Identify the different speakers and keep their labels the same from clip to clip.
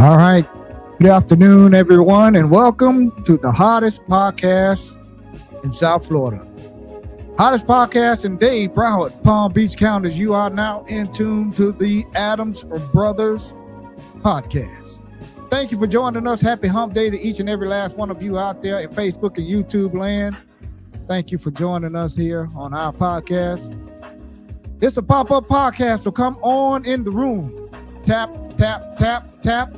Speaker 1: All right. Good afternoon, everyone, and welcome to the hottest podcast in South Florida. Hottest podcast in Dade, Broward, Palm Beach counties. You are now in tune to the Adams Brothers podcast. Thank you for joining us. Happy hump day to each and every last one of you out there in Facebook and YouTube land. Thank you for joining us here on our podcast. It's a pop-up podcast, so come on in the room. Tap, tap, tap, tap,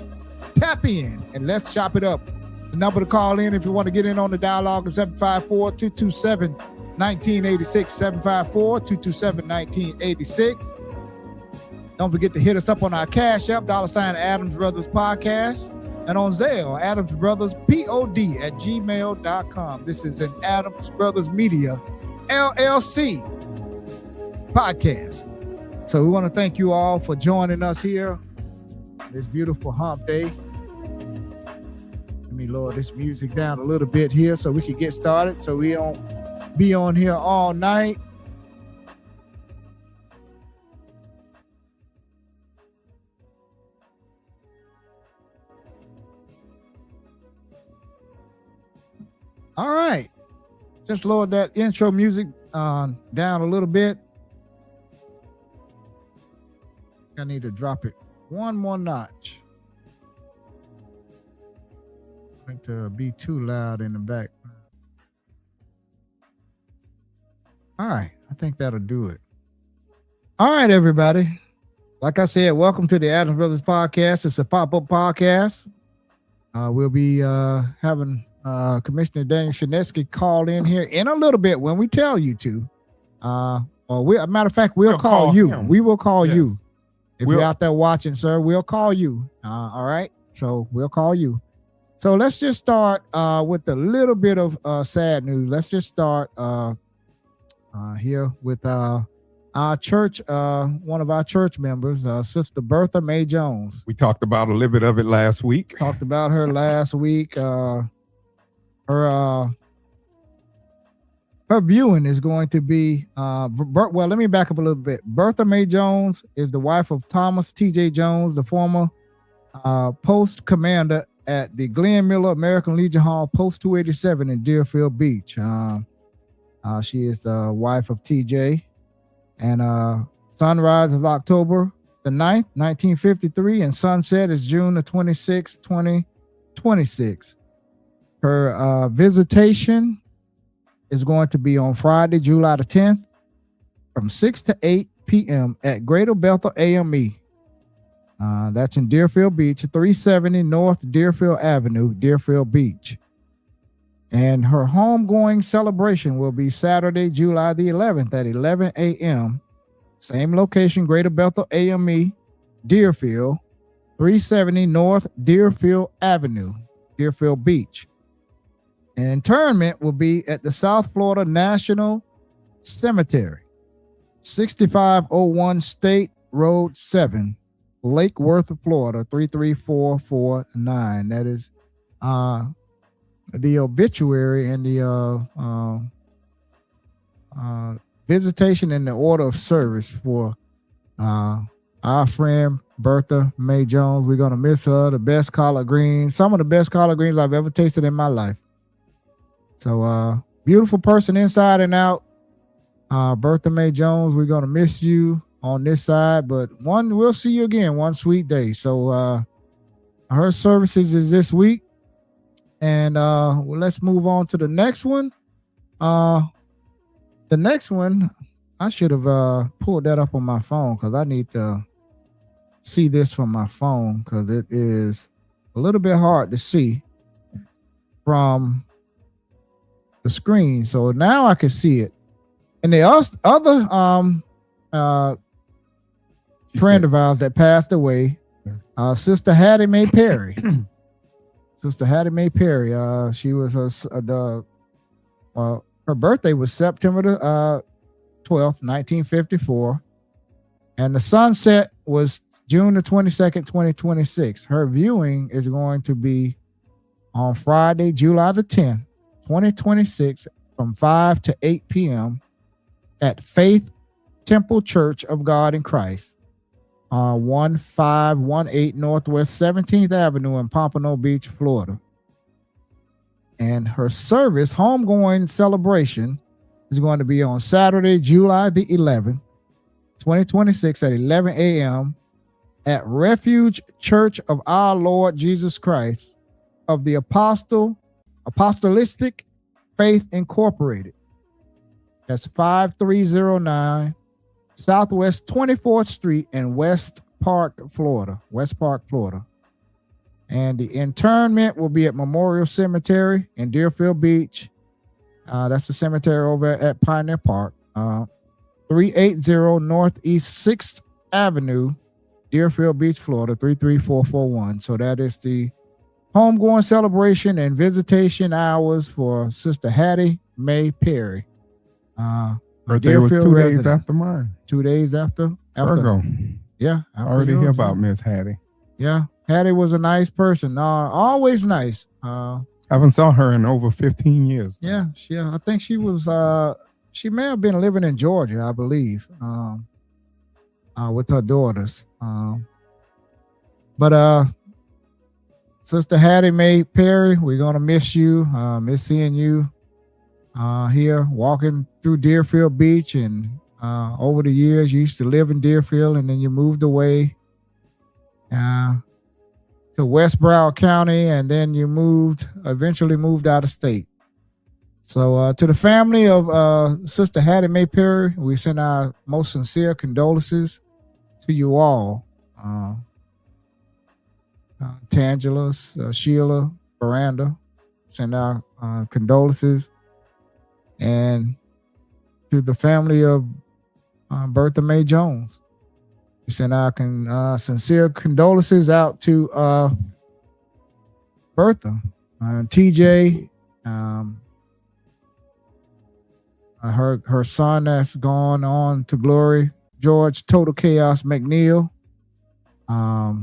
Speaker 1: tap in, and let's chop it up. The number to call in if you want to get in on the dialogue is 754-227-1986, 754-227-1986. Don't forget to hit us up on our Cash App, $ Adams Brothers Podcast, and on Zelle, Adams Brothers POD at gmail.com. This is an Adams Brothers Media LLC podcast. So we want to thank you all for joining us here this beautiful hump day. Let me lower this music down a little bit here so we can get started, so we don't be on here all night. All right, just lower that intro music down a little bit. I need to drop it one more notch. I think to be too loud in the back. All right, I think that'll do it. All right, everybody. Like I said, welcome to the Adams Brothers Podcast. It's a pop-up podcast. We'll be having Commissioner Daniel Shinesky call in here in a little bit when we tell you to. Matter of fact, we'll call you. We will call you. If you're out there watching, sir, we'll call you. All right. So we'll call you. So let's just start with a little bit of sad news. Let's just start here with our church, one of our church members, Sister Bertha Mae Jones.
Speaker 2: We talked about a little bit of it last week.
Speaker 1: Talked about her last week. Her viewing is going to be, well, let me back up a little bit. Bertha Mae Jones is the wife of Thomas T.J. Jones, the former post commander at the Glenn Miller American Legion Hall, Post 287 in Deerfield Beach. She is the wife of T.J. And sunrise is October the 9th, 1953, and sunset is June the 26th, 2026. Her visitation is going to be on Friday, July the 10th from 6 to 8 p.m. at Greater Bethel AME. That's in Deerfield Beach, 370 North Deerfield Avenue, Deerfield Beach. And her homegoing celebration will be Saturday, July the 11th at 11 a.m. Same location, Greater Bethel AME, Deerfield, 370 North Deerfield Avenue, Deerfield Beach. And interment will be at the South Florida National Cemetery, 6501 State Road 7, Lake Worth, Florida, 33449. That is the obituary and the visitation and the order of service for our friend Bertha Mae Jones. We're going to miss her. The best collard greens, some of the best collard greens I've ever tasted in my life. So beautiful person inside and out. Bertha Mae Jones, we're going to miss you on this side, but we'll see you again one sweet day. So her services is this week. And well, let's move on to the next one. The next one, I should have pulled that up on my phone because I need to see this from my phone because it is a little bit hard to see from the screen. So now I can see it. And the other friend of ours that passed away, Sister Hattie Mae Perry. Sister Hattie Mae Perry. She was her birthday was September the 12th, 1954. And the sunset was June the 22nd, 2026. Her viewing is going to be on Friday, July the 10th, 2026 from 5 to 8 p.m. at Faith Temple Church of God in Christ 1518 Northwest 17th Avenue in Pompano Beach, Florida. And her service, homegoing celebration, is going to be on Saturday, July the 11th, 2026 at 11 a.m. at Refuge Church of Our Lord Jesus Christ of the Apostolistic Faith Incorporated. That's 5309 Southwest 24th Street in West Park, Florida. And the internment will be at Memorial Cemetery in Deerfield Beach. That's the cemetery over at Pioneer Park. 380 Northeast 6th Avenue, Deerfield Beach, Florida, 33441. So that is the homegoing celebration and visitation hours for Sister Hattie Mae Perry.
Speaker 2: Birthday was 2 days after mine.
Speaker 1: 2 days after?
Speaker 2: Virgo.
Speaker 1: Yeah.
Speaker 2: I already hear about Miss Hattie.
Speaker 1: Yeah. Hattie was a nice person. Always nice.
Speaker 2: I haven't saw her in over 15 years.
Speaker 1: Yeah. I think she was, she may have been living in Georgia, I believe, with her daughters. But Sister Hattie Mae Perry, we're going to miss you, miss seeing you here walking through Deerfield Beach. And over the years, you used to live in Deerfield and then you moved away to West Broward County, and then you eventually moved out of state. So to the family of Sister Hattie Mae Perry, we send our most sincere condolences to you all. Tangela, Sheila, Miranda, send our condolences. And to the family of Bertha Mae Jones, we send our sincere condolences out to Bertha, TJ, her son that's gone on to glory, George Total Chaos McNeil, her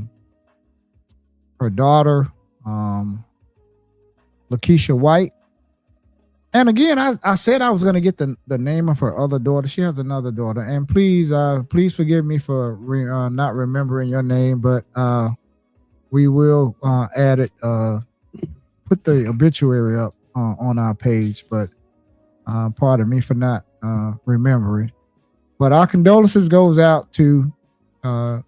Speaker 1: daughter, Lakeisha White. And again, I said I was going to get the name of her other daughter. She has another daughter. And please forgive me for not remembering your name, but we will add it, put the obituary up on our page. But pardon me for not remembering. But our condolences goes out to the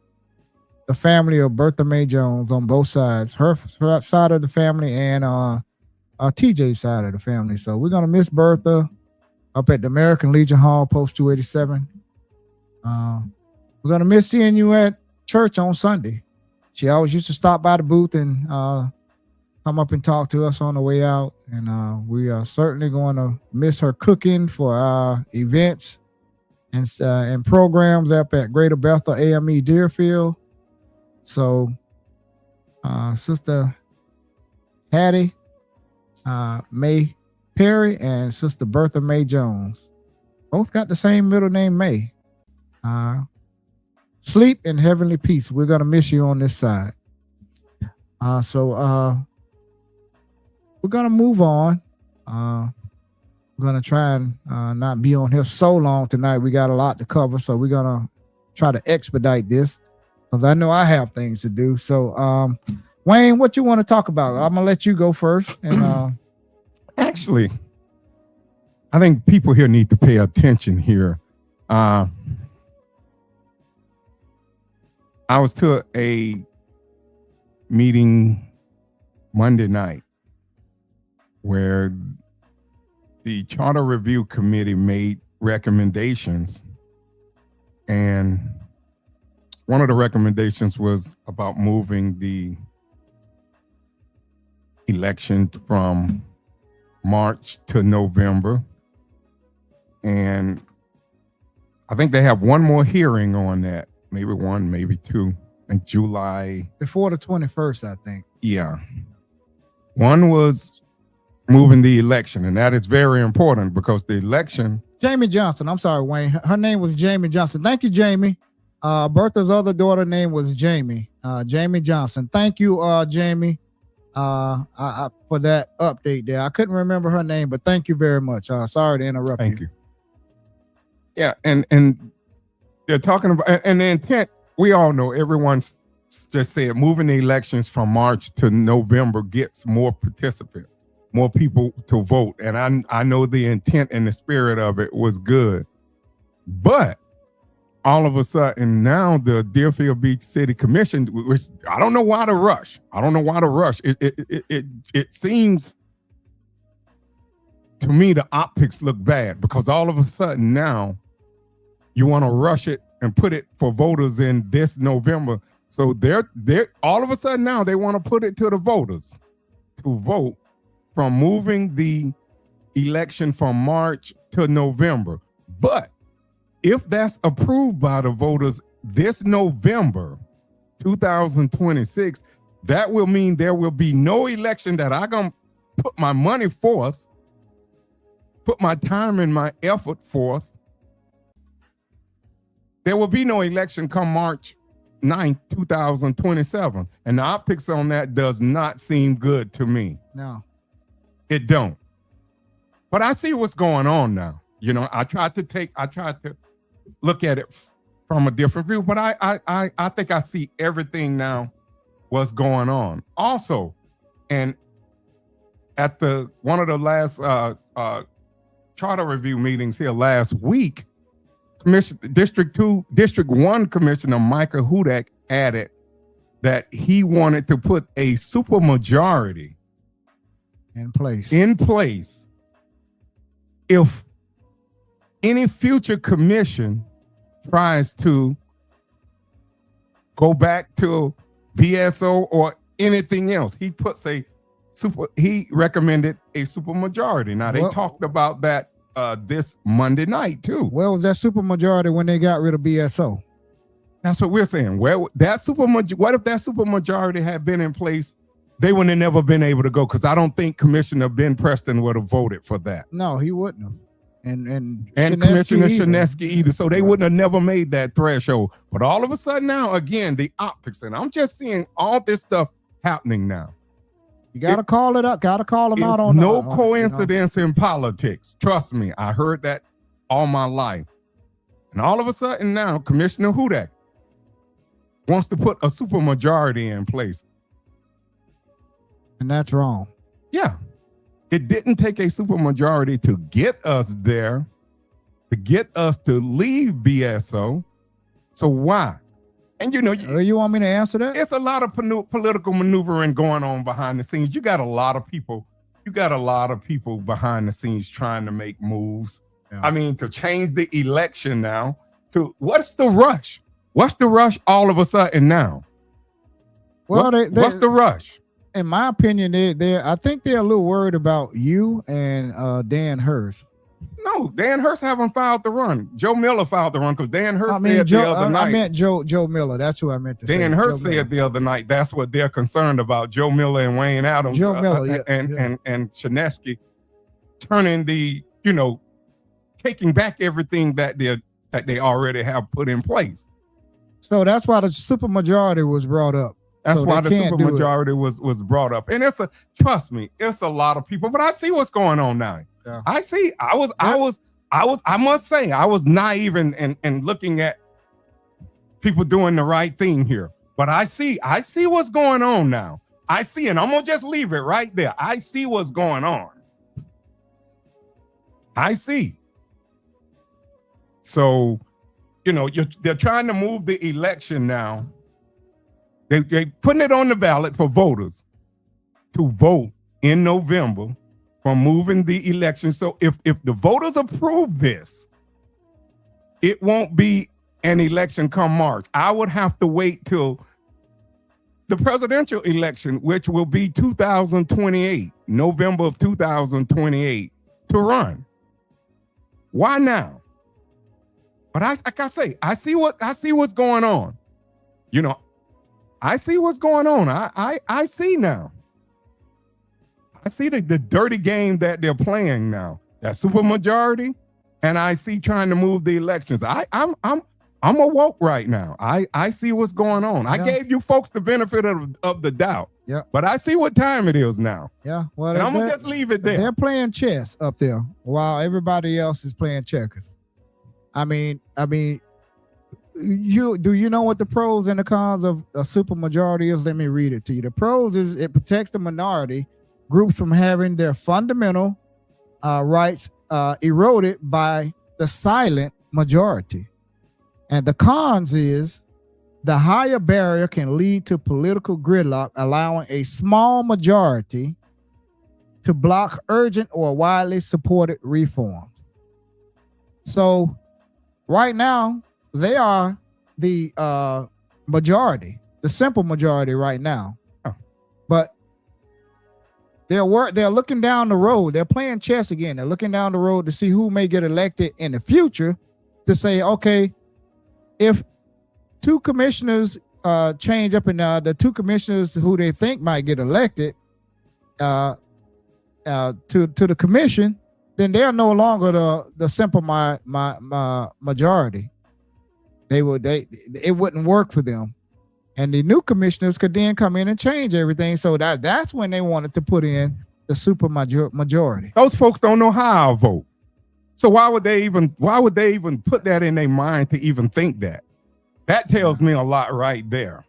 Speaker 1: family of Bertha Mae Jones on both sides, her side of the family and TJ's side of the family. So we're going to miss Bertha up at the American Legion Hall, Post 287. We're going to miss seeing you at church on Sunday. She always used to stop by the booth and come up and talk to us on the way out. And we are certainly going to miss her cooking for our events and programs up at Greater Bethel AME Deerfield. So Sister Hattie Mae Perry and Sister Bertha Mae Jones both got the same middle name, Mae. Sleep in heavenly peace. We're gonna miss you on this side. So we're gonna move on. We're gonna try and not be on here so long tonight. We got a lot to cover, so we're gonna try to expedite this because I know I have things to do. So Wayne, what you want to talk about? I'm gonna let you go first. And
Speaker 2: actually, I think people here need to pay attention here. I was to a meeting Monday night where the Charter Review Committee made recommendations, and one of the recommendations was about moving the election from March to November. And I think they have one more hearing on that, maybe one, maybe two, in July.
Speaker 1: Before the 21st, I think.
Speaker 2: Yeah. One was moving the election, and that is very important because the election.
Speaker 1: Jamie Johnson. I'm sorry, Wayne. Her name was Jamie Johnson. Thank you, Jamie. Bertha's other daughter name was Jamie. Jamie Johnson. Thank you, Jamie, for that update there. I couldn't remember her name, but thank you very much. Sorry to interrupt you.
Speaker 2: Thank you. Yeah, and they're talking about, and the intent we all know everyone's just said moving the elections from March to November gets more participants, more people to vote. And I know the intent and the spirit of it was good. But all of a sudden now the Deerfield Beach City Commission, which I don't know why to rush. It seems to me the optics look bad because all of a sudden now you want to rush it and put it for voters in this November. So they're all of a sudden now they want to put it to the voters to vote from moving the election from March to November. But if that's approved by the voters this November 2026, that will mean there will be no election that I'm going to put my money forth, put my time and my effort forth. There will be no election come March 9th, 2027. And the optics on that does not seem good to me.
Speaker 1: No.
Speaker 2: It don't. But I see what's going on now. You know, I tried to look at it from a different view, but I think I see everything now what's going on. Also, and at one of the last charter review meetings here last week, District 1 Commissioner Micah Hudak added that he wanted to put a supermajority
Speaker 1: in place
Speaker 2: if any future commission tries to go back to BSO or anything else. He recommended a supermajority. Now they talked about that this Monday night too.
Speaker 1: Where was that supermajority when they got rid of BSO?
Speaker 2: That's what we're saying. What if that supermajority had been in place? They would have never been able to go because I don't think Commissioner Ben Preston would have voted for that.
Speaker 1: No, he wouldn't have. And
Speaker 2: Commissioner Shinesky either. So they wouldn't have never made that threshold. But all of a sudden now, again, the optics, and I'm just seeing all this stuff happening now.
Speaker 1: You gotta call it up. Gotta call them out on
Speaker 2: no coincidence in politics. Trust me, I heard that all my life. And all of a sudden now, Commissioner Hudak wants to put a supermajority in place.
Speaker 1: And that's wrong.
Speaker 2: Yeah. It didn't take a supermajority to get us there, to get us to leave BSO. So why? And
Speaker 1: you want me to answer that?
Speaker 2: It's a lot of political maneuvering going on behind the scenes. You got a lot of people behind the scenes trying to make moves. Yeah. I mean, to change the election now. What's the rush? What's the rush all of a sudden now?
Speaker 1: Well,
Speaker 2: what's the rush?
Speaker 1: In my opinion, I think they're a little worried about you and Dan Hurst.
Speaker 2: No, Dan Hurst haven't filed the run. Joe Miller filed the run because Dan Hurst said the other night.
Speaker 1: I meant Joe Miller. That's who I meant to say.
Speaker 2: Dan Hurst said the other night that's what they're concerned about. Joe Miller and Wayne Adams.
Speaker 1: Joe Miller,
Speaker 2: and Shinesky turning taking back everything that they already have put in place.
Speaker 1: So that's why the supermajority was brought up.
Speaker 2: That's why the supermajority was brought up. And trust me, it's a lot of people, but I see what's going on now. Yeah. I must say, I was naive and looking at people doing the right thing here. But I see what's going on now. I see, and I'm gonna just leave it right there. I see what's going on. I see. So, they're trying to move the election now. They're putting it on the ballot for voters to vote in November for moving the election. So if the voters approve this, it won't be an election come March. I would have to wait till the presidential election, which will be 2028, November of 2028, to run. Why now? But like I say, I see what's going on. I see what's going on. I see now. I see the dirty game that they're playing now. That supermajority, and I see trying to move the elections. I'm awoke right now. I see what's going on. Yeah. I gave you folks the benefit of the doubt. Yeah. But I see what time it is now.
Speaker 1: Yeah. Well,
Speaker 2: I'm gonna just leave it there.
Speaker 1: They're playing chess up there while everybody else is playing checkers. I mean, you know what the pros and the cons of a supermajority is? Let me read it to you. The pros is it protects the minority groups from having their fundamental rights eroded by the silent majority. And the cons is the higher barrier can lead to political gridlock, allowing a small majority to block urgent or widely supported reforms. So right now, they are the majority, the simple majority right now.
Speaker 2: Oh.
Speaker 1: But they're looking down the road. They're playing chess again. They're looking down the road to see who may get elected in the future to say, okay, if two commissioners change up and the two commissioners who they think might get elected to the commission, then they're no longer the simple majority. It wouldn't work for them, and the new commissioners could then come in and change everything. So that's when they wanted to put in the super majority.
Speaker 2: Those folks don't know how I vote, so why would they even put that in their mind to even think that? That tells me a lot right there,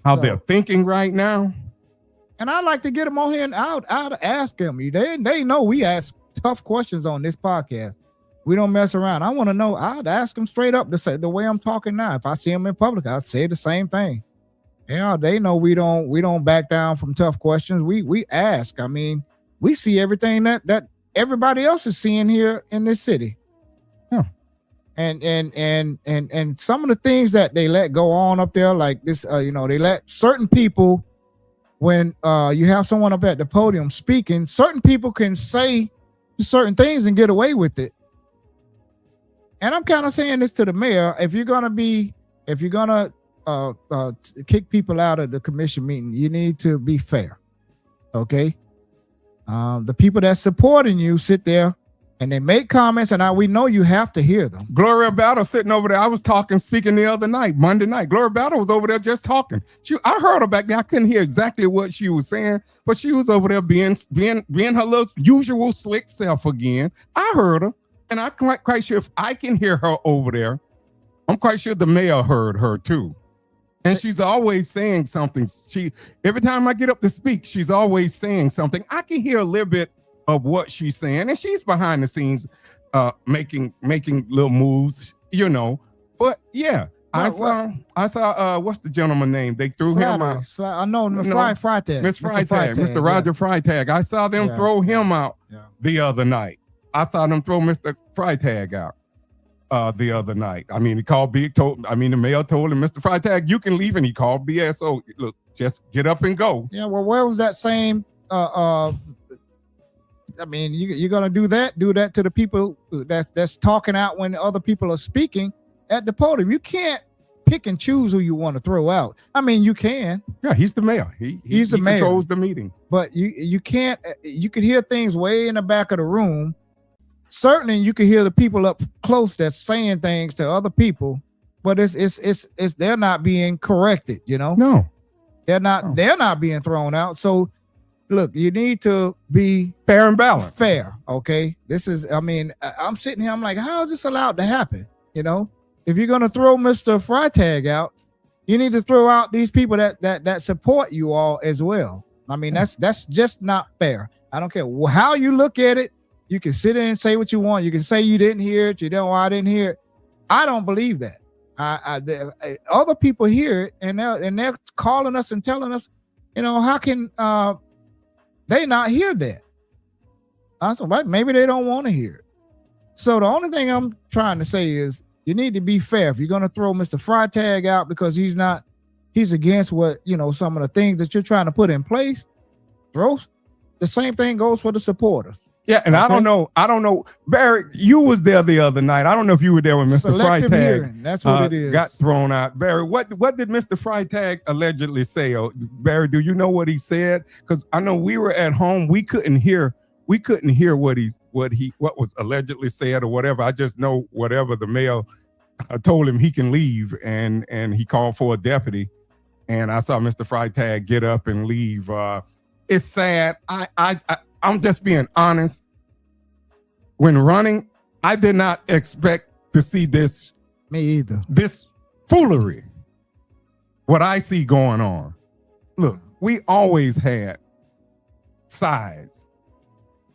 Speaker 2: how they're thinking right now.
Speaker 1: And I'd like to get them on here and I'd ask them. They know we ask tough questions on this podcast. We don't mess around. I want to know. I'd ask them straight up to say the way I'm talking now. If I see them in public, I'd say the same thing. Yeah, they know we don't back down from tough questions. We ask. I mean, we see everything that everybody else is seeing here in this city.
Speaker 2: Yeah.
Speaker 1: And some of the things that they let go on up there, like this, they let certain people, when you have someone up at the podium speaking, certain people can say certain things and get away with it. And I'm kind of saying this to the mayor: if you're gonna kick people out of the commission meeting, you need to be fair. Okay. The people that's supporting you sit there and they make comments, and we know you have to hear them.
Speaker 2: Gloria Battle sitting over there. I was speaking the other night, Monday night. Gloria Battle was over there just talking. I heard her back there. I couldn't hear exactly what she was saying, but she was over there being her little usual slick self again. I heard her, and I'm quite sure if I can hear her over there, I'm quite sure the mayor heard her too. And she's always saying something. Every time I get up to speak, she's always saying something. I can hear a little bit of what she's saying, and she's behind the scenes making little moves, But yeah, I saw what's the gentleman name? They threw him out.
Speaker 1: I know Freitag.
Speaker 2: Mr. Freitag, Mr. Roger Freitag. I saw them throw him out the other night. I saw them throw Mr. Freitag out the other night. I mean, the mayor told him, Mr. Freitag, you can leave, and he called BS. So look, just get up and go.
Speaker 1: Yeah, well, where was that same I mean, you're gonna do that to the people that's talking out when other people are speaking at the podium. You can't pick and choose who you want to throw out. I mean, you can.
Speaker 2: Yeah, he's the mayor. He controls the meeting.
Speaker 1: But you can't. You could hear things way in the back of the room. Certainly, you can hear the people up close that's saying things to other people, but it's they're not being corrected.
Speaker 2: No,
Speaker 1: they're not. No. They're not being thrown out. So. Look, you need to be
Speaker 2: fair and balanced.
Speaker 1: Fair, okay? I'm sitting here, I'm like, how is this allowed to happen? If you're gonna throw Mr. Freitag out, you need to throw out these people that support you all as well. I mean, that's just not fair. I don't care how you look at it. You can sit in and say what you want. You can say you didn't hear it. I didn't hear it. I don't believe that. Other people hear it, and they're calling us and telling us, how can they not hear that? I said, maybe they don't want to hear it. So the only thing I'm trying to say is you need to be fair. If you're going to throw Mr. Freitag out because he's against what, some of the things that you're trying to put in place, the same thing goes for the supporters.
Speaker 2: Yeah, and okay? I don't know. Barry, you was there the other night. I don't know if you were there when Mr.
Speaker 1: Selective
Speaker 2: Freitag
Speaker 1: hearing. That's what it is.
Speaker 2: Got thrown out. Barry, what did Mr. Freitag allegedly say? Barry, do you know what he said? Because I know we were at home. We couldn't hear what was allegedly said or whatever. I just know whatever the mayor told him he can leave, and he called for a deputy. And I saw Mr. Freitag get up and leave. It's sad. I'm just being honest. When running, I did not expect to see this.
Speaker 1: Me either.
Speaker 2: This foolery. What I see going on. Look, we always had sides.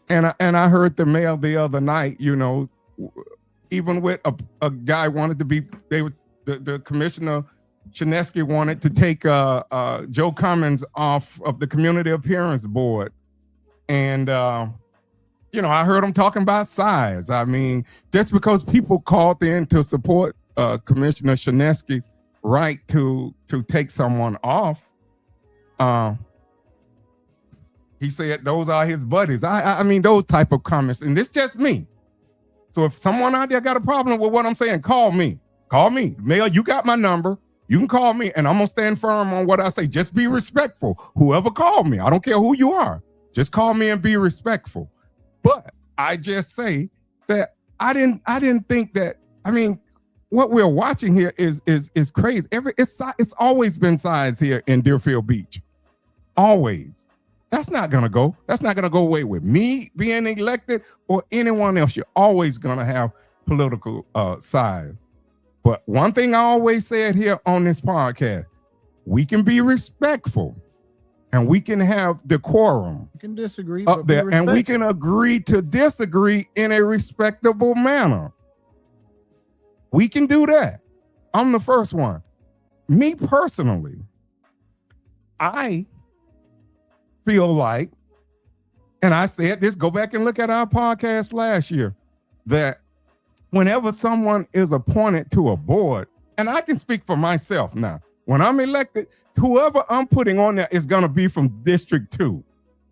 Speaker 2: And I heard the mail the other night, you know, even with a guy wanted to be, the commissioner Shinesky wanted to take Joe Cummins off of the community appearance board. And, you know, I heard him talking about size. I mean, just because people called in to support Commissioner Shinesky's right to take someone off, he said those are his buddies. I mean, those type of comments, and this just me. So if someone out there got a problem with what I'm saying, call me. Call me. Mail, you got my number. You can call me, and I'm going to stand firm on what I say. Just be respectful. Whoever called me, I don't care who you are. Just call me and be respectful. But I just say that I didn't think that, I mean, what we're watching here is crazy. It's always been size here in Deerfield Beach. Always. That's not going to go. That's not going to go away with me being elected or anyone else. You're always going to have political size. But one thing I always said here on this podcast, we can be respectful and we can have decorum.
Speaker 1: You can disagree
Speaker 2: up there, and we can agree to disagree in a respectable manner. We can do that. I'm the first one. Me personally, I feel like, and I said this, go back and look at our podcast last year, that whenever someone is appointed to a board, and I can speak for myself now, when I'm elected, whoever I'm putting on there is going to be from District 2.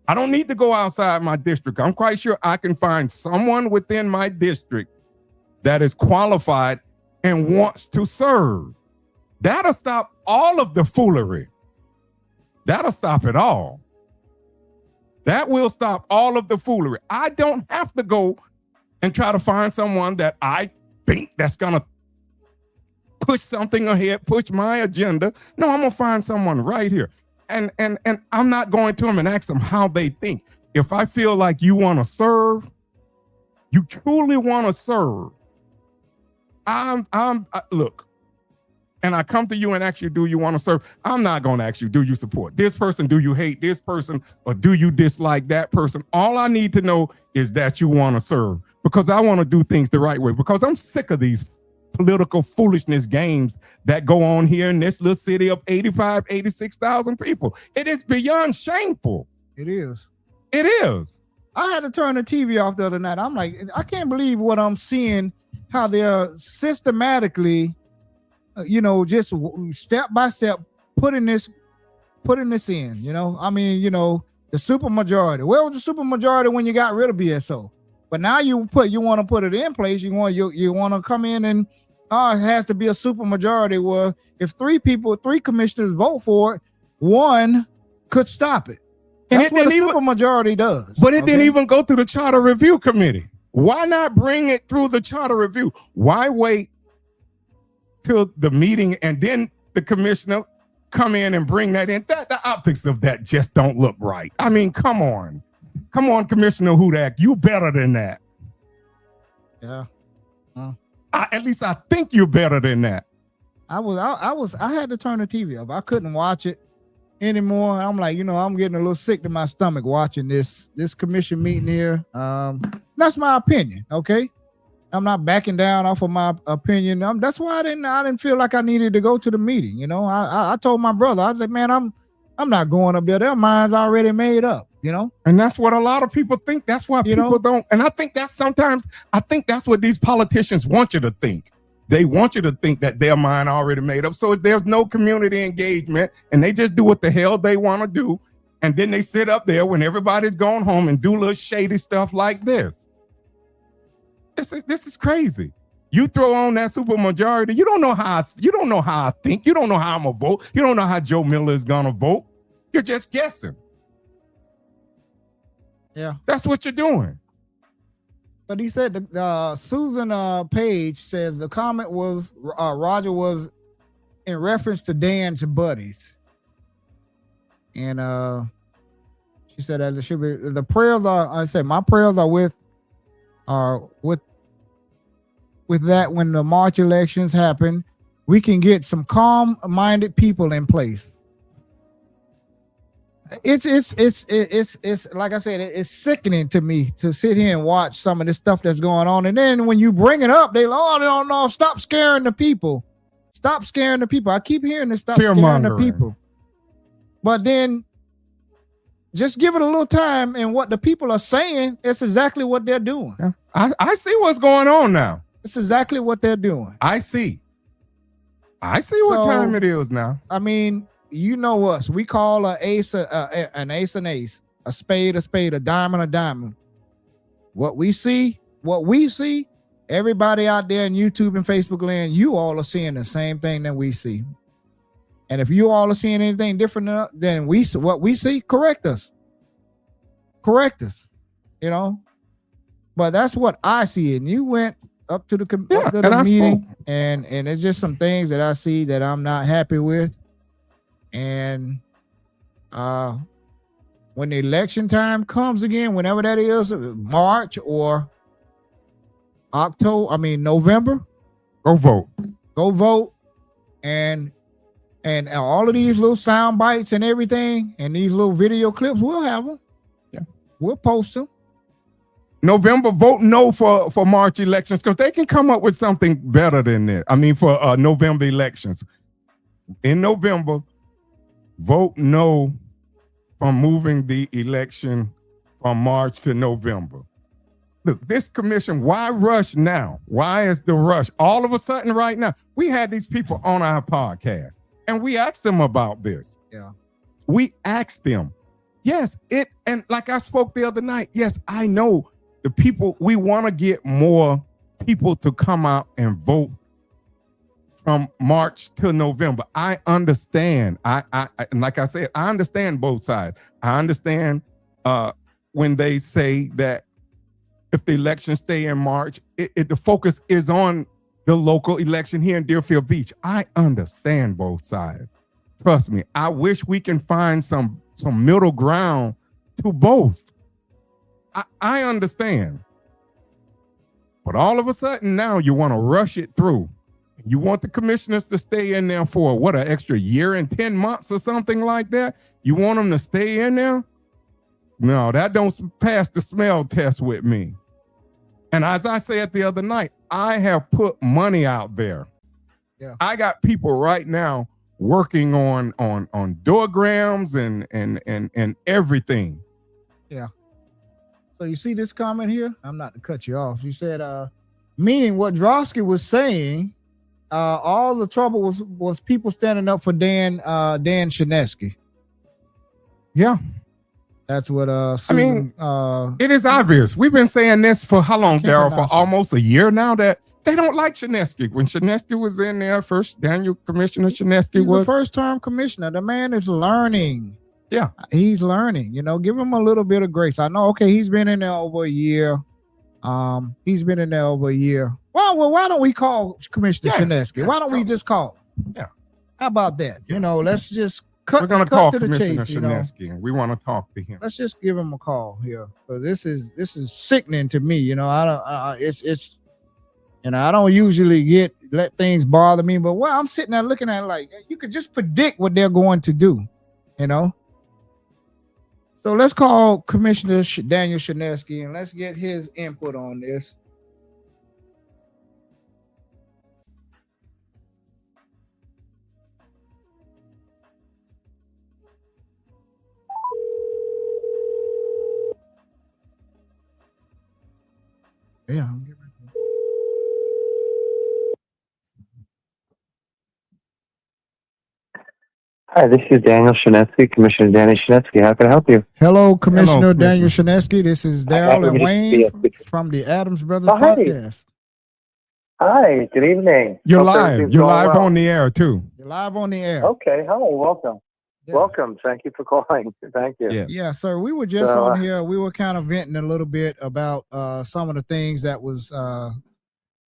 Speaker 2: I don't need to go outside my district. I'm quite sure I can find someone within my district that is qualified and wants to serve. That'll stop all of the foolery. That'll stop it all. That will stop all of the foolery. I don't have to go and try to find someone that I think that's going to push something ahead, push my agenda. No, I'm going to find someone right here. And I'm not going to them and ask them how they think. If I feel like you want to serve, you truly want to serve, look, and I come to you and ask you, do you want to serve? I'm not going to ask you, do you support this person? Do you hate this person? Or do you dislike that person? All I need to know is that you want to serve, because I want to do things the right way, because I'm sick of these political foolishness games that go on here in this little city of 86,000 people. It is beyond shameful.
Speaker 1: It is.
Speaker 2: It is.
Speaker 1: I had to turn the TV off the other night. I'm like, I can't believe what I'm seeing, how they're systematically, just step by step putting this in, I mean, the super majority. Where was the super majority when you got rid of BSO? But now you want to put it in place. You want to come in and it has to be a super majority. Well, if three commissioners vote for it, one could stop it. That's what a super majority does.
Speaker 2: But it didn't even go through the Charter Review Committee. Why not bring it through the Charter Review? Why wait till the meeting and then the commissioner come in and bring that in? The optics of that just don't look right. I mean, come on. Come on, Commissioner Hudak, you better than that.
Speaker 1: Yeah.
Speaker 2: At least I think you're better than that.
Speaker 1: I had to turn the TV off. I couldn't watch it anymore. I'm like, I'm getting a little sick to my stomach watching this commission meeting here. That's my opinion. Okay. I'm not backing down off of my opinion. That's why I didn't feel like I needed to go to the meeting. I told my brother, I said, man, I'm not going up there. Their mind's already made up,
Speaker 2: And that's what a lot of people think. That's why people don't. And I think that's what these politicians want you to think. They want you to think that their mind already made up. So there's no community engagement and they just do what the hell they want to do. And then they sit up there when everybody's gone home and do little shady stuff like this. This is crazy. You throw on that super majority. You don't know how I think. You don't know how I'm gonna vote. You don't know how Joe Miller is gonna vote. You're just guessing.
Speaker 1: Yeah,
Speaker 2: that's what you're doing.
Speaker 1: But he said Susan Page says the comment was Roger was in reference to Dan's buddies, and she said that it should be the prayers are. I said my prayers are with that when the March elections happen. we can get some calm-minded people in place. It's like I said, it's sickening to me to sit here and watch some of this stuff that's going on. And then when you bring it up, they don't know, stop scaring the people. Stop scaring the people. I keep hearing this, stop scaring the people. But then just give it a little time, and what the people are saying, it's exactly what they're doing.
Speaker 2: Yeah. I see what's going on now.
Speaker 1: It's exactly what they're doing.
Speaker 2: I see what time it is now.
Speaker 1: I mean, you know us. We call an ace an ace, a spade, a diamond, a diamond. What we see, everybody out there in YouTube and Facebook land, you all are seeing the same thing that we see. And if you all are seeing anything different than what we see, correct us. You know. But that's what I see. And you went up to the meeting, and it's just some things that I see that I'm not happy with. And when the election time comes again, whenever that is, March or November,
Speaker 2: go
Speaker 1: vote. And all of these little sound bites and everything, and these little video clips, we'll have them.
Speaker 2: Yeah,
Speaker 1: we'll post them.
Speaker 2: November, vote no for March elections, because they can come up with something better than that. I mean, for November elections. In November, vote no for moving the election from March to November. Look, this commission, why rush now? Why is the rush? All of a sudden right now, we had these people on our podcast, and we asked them about this.
Speaker 1: Yeah.
Speaker 2: We asked them. Yes, and like I spoke the other night, yes, I know the people, we want to get more people to come out and vote from March to November. I understand. I like I said, I understand both sides. I understand when they say that if the elections stay in March, the focus is on the local election here in Deerfield Beach. I understand both sides. Trust me. I wish we can find some middle ground to both. I understand. But all of a sudden now you want to rush it through. You want the commissioners to stay in there for an extra year and 10 months or something like that? You want them to stay in there? No, that don't pass the smell test with me. And as I said the other night, I have put money out there.
Speaker 1: Yeah.
Speaker 2: I got people right now working on doorgrams and everything.
Speaker 1: Yeah. So you see this comment here? I'm not to cut you off. You said, meaning what Drosky was saying, all the trouble was people standing up for Dan Shinesky.
Speaker 2: Yeah.
Speaker 1: That's what Susan,
Speaker 2: it is obvious. We've been saying this for how long, Daryl? For almost a year now, that they don't like Shinesky. When Shinesky was in there first, Commissioner Shinesky was
Speaker 1: a first-term commissioner. The man is learning.
Speaker 2: Yeah.
Speaker 1: He's learning, give him a little bit of grace. I know, okay, he's been in there over a year. Well, why don't we call Commissioner Shinesky? Why don't we just call him?
Speaker 2: Yeah.
Speaker 1: How about that? Let's just
Speaker 2: we're going to call
Speaker 1: to the
Speaker 2: Commissioner
Speaker 1: chase,
Speaker 2: Shinesky, and we want to talk to him.
Speaker 1: Let's just give him a call here. So this is sickening to me. I don't usually let things bother me, but I'm sitting there looking at it like you could just predict what they're going to do, So let's call Commissioner Daniel Shinesky and let's get his input on this. Yeah, I'm getting right there.
Speaker 3: Hi, this is Daniel Shinesky, Commissioner Daniel Shinesky. How can I help you?
Speaker 1: Hello, Commissioner Daniel Shinesky. This is Daryl and Wayne from the Adams Brothers podcast.
Speaker 3: Hi, good evening.
Speaker 2: You're live. You're live on the air, too.
Speaker 1: You're live on the air.
Speaker 3: Okay, hi, welcome.
Speaker 1: Yeah.
Speaker 3: Welcome. Thank you for calling. Thank you.
Speaker 1: Yeah, sir. We were just on here. We were kind of venting a little bit about some of the things that was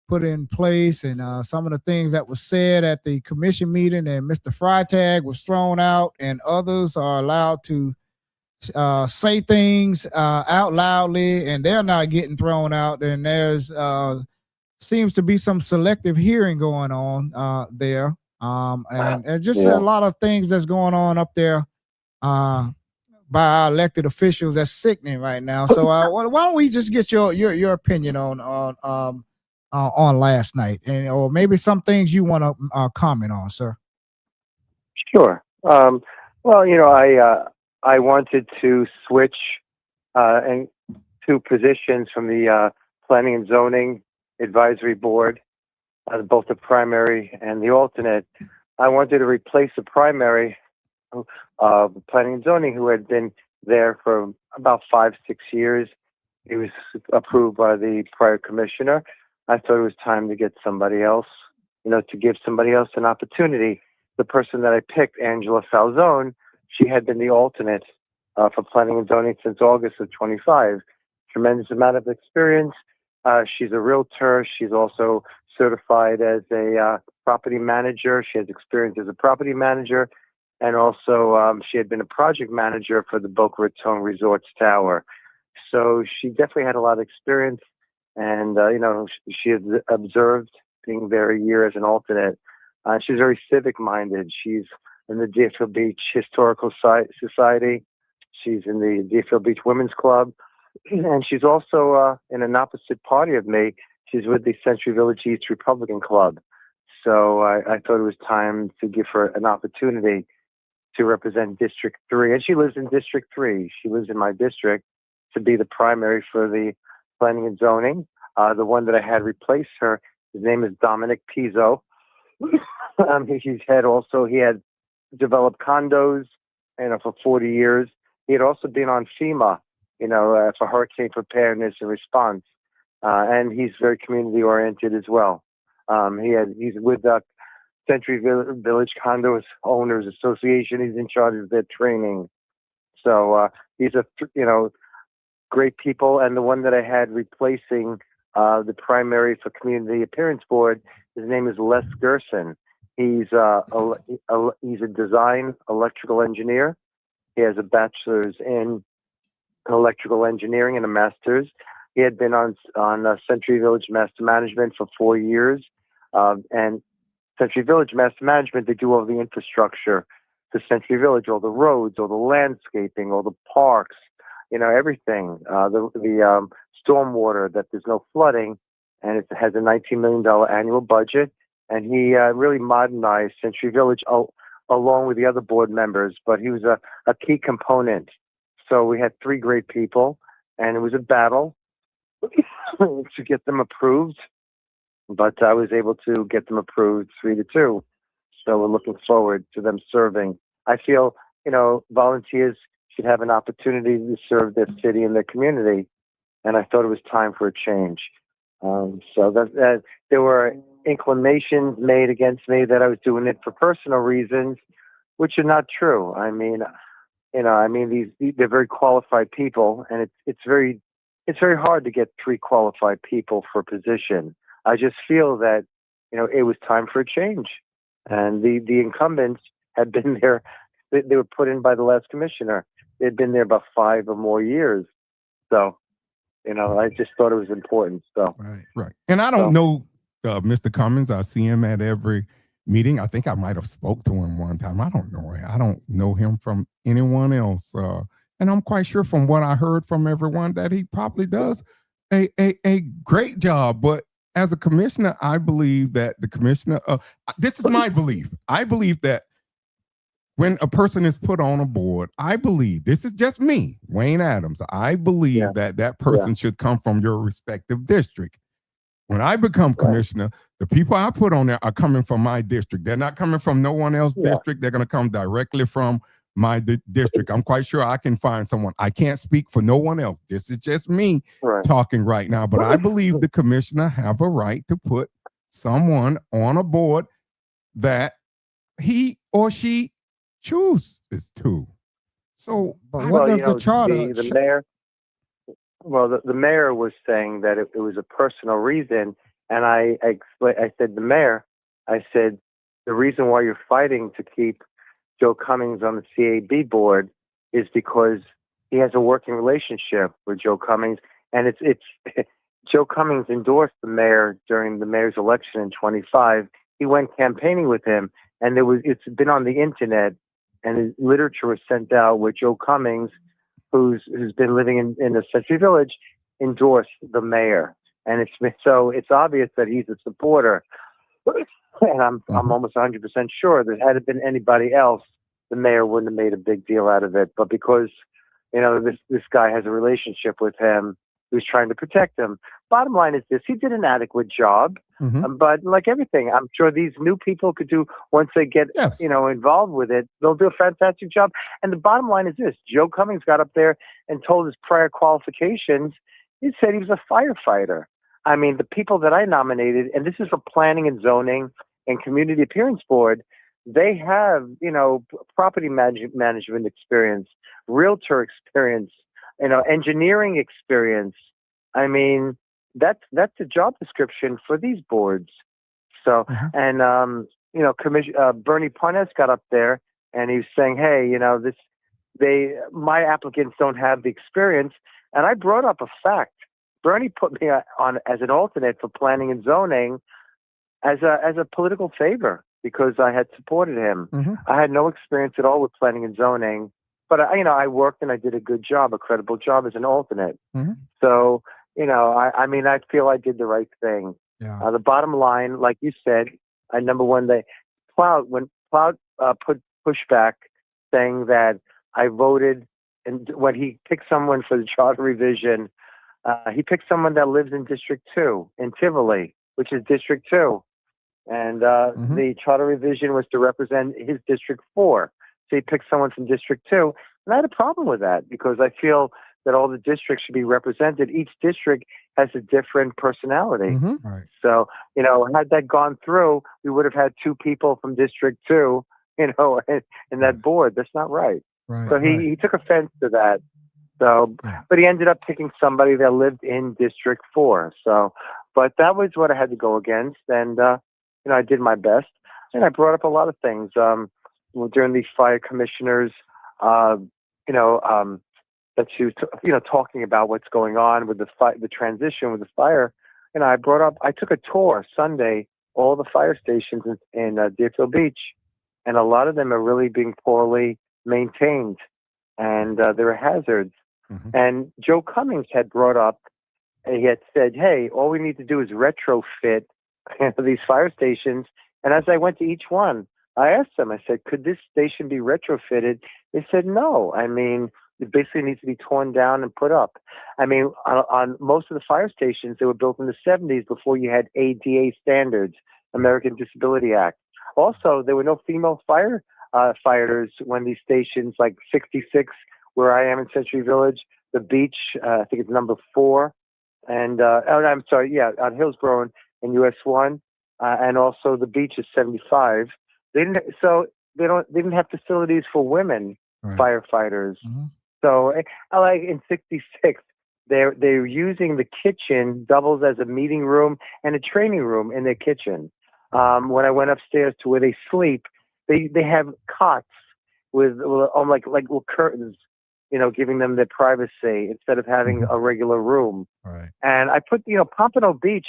Speaker 1: put in place and some of the things that was said at the commission meeting, and Mr. Freitag was thrown out and others are allowed to say things out loudly and they're not getting thrown out. And there's seems to be some selective hearing going on there. And just
Speaker 3: Yeah.
Speaker 1: a lot of things that's going on up there uh, by our elected officials that's sickening right now. So why don't we just get your opinion on last night, and or maybe some things you want to comment on, sir.
Speaker 3: Sure. Well, I wanted to switch and two positions from the Planning and Zoning Advisory Board, both the primary and the alternate. I wanted to replace the primary Planning and Zoning, who had been there for about 5-6 years. He was approved by the prior commissioner. I thought it was time to get somebody else, to give somebody else an opportunity. The person that I picked, Angela Falzone, she had been the alternate for Planning and Zoning since August of 25. Tremendous amount of experience. She's a realtor. She's also certified as a property manager. She has experience as a property manager. And also, she had been a project manager for the Boca Raton Resorts Tower. So she definitely had a lot of experience. And, she has observed being there a year as an alternate. She's very civic-minded. She's in the Deerfield Beach Historical Society. She's in the Deerfield Beach Women's Club. And she's also in an opposite party of me. She's with the Century Village East Republican Club. So I thought it was time to give her an opportunity to represent District 3. And she lives in District 3. She lives in my district to be the primary for the Planning and Zoning. The one that I had replace her, his name is Dominic Pizzo. He had developed condos, for 40 years. He had also been on FEMA, for hurricane preparedness and response. And he's very community oriented as well. He's with the Century Village Condo Owners Association. He's in charge of their training. So these are, great people. And the one that I had replacing the primary for Community Appearance Board, his name is Les Gerson. He's a design electrical engineer. He has a bachelor's in electrical engineering and a master's. He had been on Century Village Master Management for 4 years. And Century Village Master Management, they do all the infrastructure for Century Village, all the roads, all the landscaping, all the parks, everything. The stormwater, that there's no flooding, and it has a $19 million annual budget. And he really modernized Century Village along with the other board members, but he was a key component. So we had 3 great people, and it was a battle to get them approved, but I was able to get them approved 3-2. So we're looking forward to them serving. I feel, volunteers should have an opportunity to serve their city and their community, and I thought it was time for a change. So that there were inclinations made against me that I was doing it for personal reasons, which are not true. I mean, they're very qualified people, and it's very hard to get 3 qualified people for a position. I just feel that, it was time for a change. And the incumbents had been there. They were put in by the last commissioner. They'd been there about 5 or more years. So, I just thought it was important. So
Speaker 2: Right. And I don't know Mr. Cummings. I see him at every meeting. I think I might have spoke to him one time. I don't know. I don't know him from anyone else. And I'm quite sure from what I heard from everyone that he probably does a great job. But as a commissioner, I believe that the commissioner, this is my belief. I believe that when a person is put on a board, I believe, this is just me, Wayne Adams, I believe that person should come from your respective district. When I become commissioner, the people I put on there are coming from my district. They're not coming from no one else's district. They're going to come directly from my district. I'm quite sure I can find someone. I can't speak for no one else. This is just me talking right now. But I believe the commissioner have a right to put someone on a board that he or she chooses to. So,
Speaker 1: but what does the charter?
Speaker 3: The mayor. Well, the mayor was saying that it was a personal reason, and I said, the mayor, I said, the reason why you're fighting to keep Joe Cummings on the CAB board is because he has a working relationship with Joe Cummings, and Joe Cummings endorsed the mayor during the mayor's election in 25. He went campaigning with him, and it's been on the internet, and his literature was sent out with Joe Cummings, who's been living in the Century Village, endorsed the mayor, and it's obvious that he's a supporter. And I'm almost 100% sure that had it been anybody else, the mayor wouldn't have made a big deal out of it. But because this guy has a relationship with him, who's trying to protect him. Bottom line is this: he did an adequate job, but like everything, I'm sure these new people could do once they get
Speaker 2: Yes.
Speaker 3: involved with it. They'll do a fantastic job. And the bottom line is this: Joe Cummings got up there and told his prior qualifications. He said he was a firefighter. I mean, the people that I nominated, and this is for planning and zoning and community appearance board, they have property management experience, realtor experience, engineering experience. I mean, that's a job description for these boards. So, and Bernie Parnes got up there and he was saying, "Hey, my applicants don't have the experience." And I brought up a fact. Bernie put me on as an alternate for planning and zoning as a political favor because I had supported him. I had no experience at all with planning and zoning. But I worked and I did a good job, a credible job as an alternate. So, I feel I did the right thing.
Speaker 1: Yeah.
Speaker 3: The bottom line, like you said, number one, Plout put pushback saying that I voted, and when he picked someone for the charter revision, he picked someone that lives in District 2 in Tivoli, which is District 2, and the charter revision was to represent his District 4. So he picked someone from District 2. And I had a problem with that because I feel that all the districts should be represented. Each district has a different personality.
Speaker 1: Right.
Speaker 3: So, had that gone through, we would have had 2 people from District 2, in that board. That's not right.
Speaker 1: Right.
Speaker 3: So he took offense to that. So, but he ended up picking somebody that lived in District 4. So, but that was what I had to go against. And, I did my best. And I brought up a lot of things. During the fire commissioners, that she was, talking about what's going on with the transition with the fire. And I took a tour Sunday, all the fire stations in Deerfield Beach, and a lot of them are really being poorly maintained, and there are hazards. And Joe Cummings had brought up, he had said, "Hey, all we need to do is retrofit these fire stations." And as I went to each one, I asked them, I said, "Could this station be retrofitted?" They said, "No. I mean, it basically needs to be torn down and put up." I mean, on most of the fire stations, they were built in the 70s before you had ADA standards, American Disability Act. Also, there were no female fighters when these stations, like 66, where I am in Century Village, the beach, I think it's number 4, and on Hillsborough and US 1, and also the beach is 75. They didn't have facilities for women firefighters. So, like in 66, they're using the kitchen doubles as a meeting room and a training room in their kitchen. When I went upstairs to where they sleep, they have cots with like little curtains, giving them their privacy instead of having a regular room.
Speaker 1: Right.
Speaker 3: And I put, Pompano Beach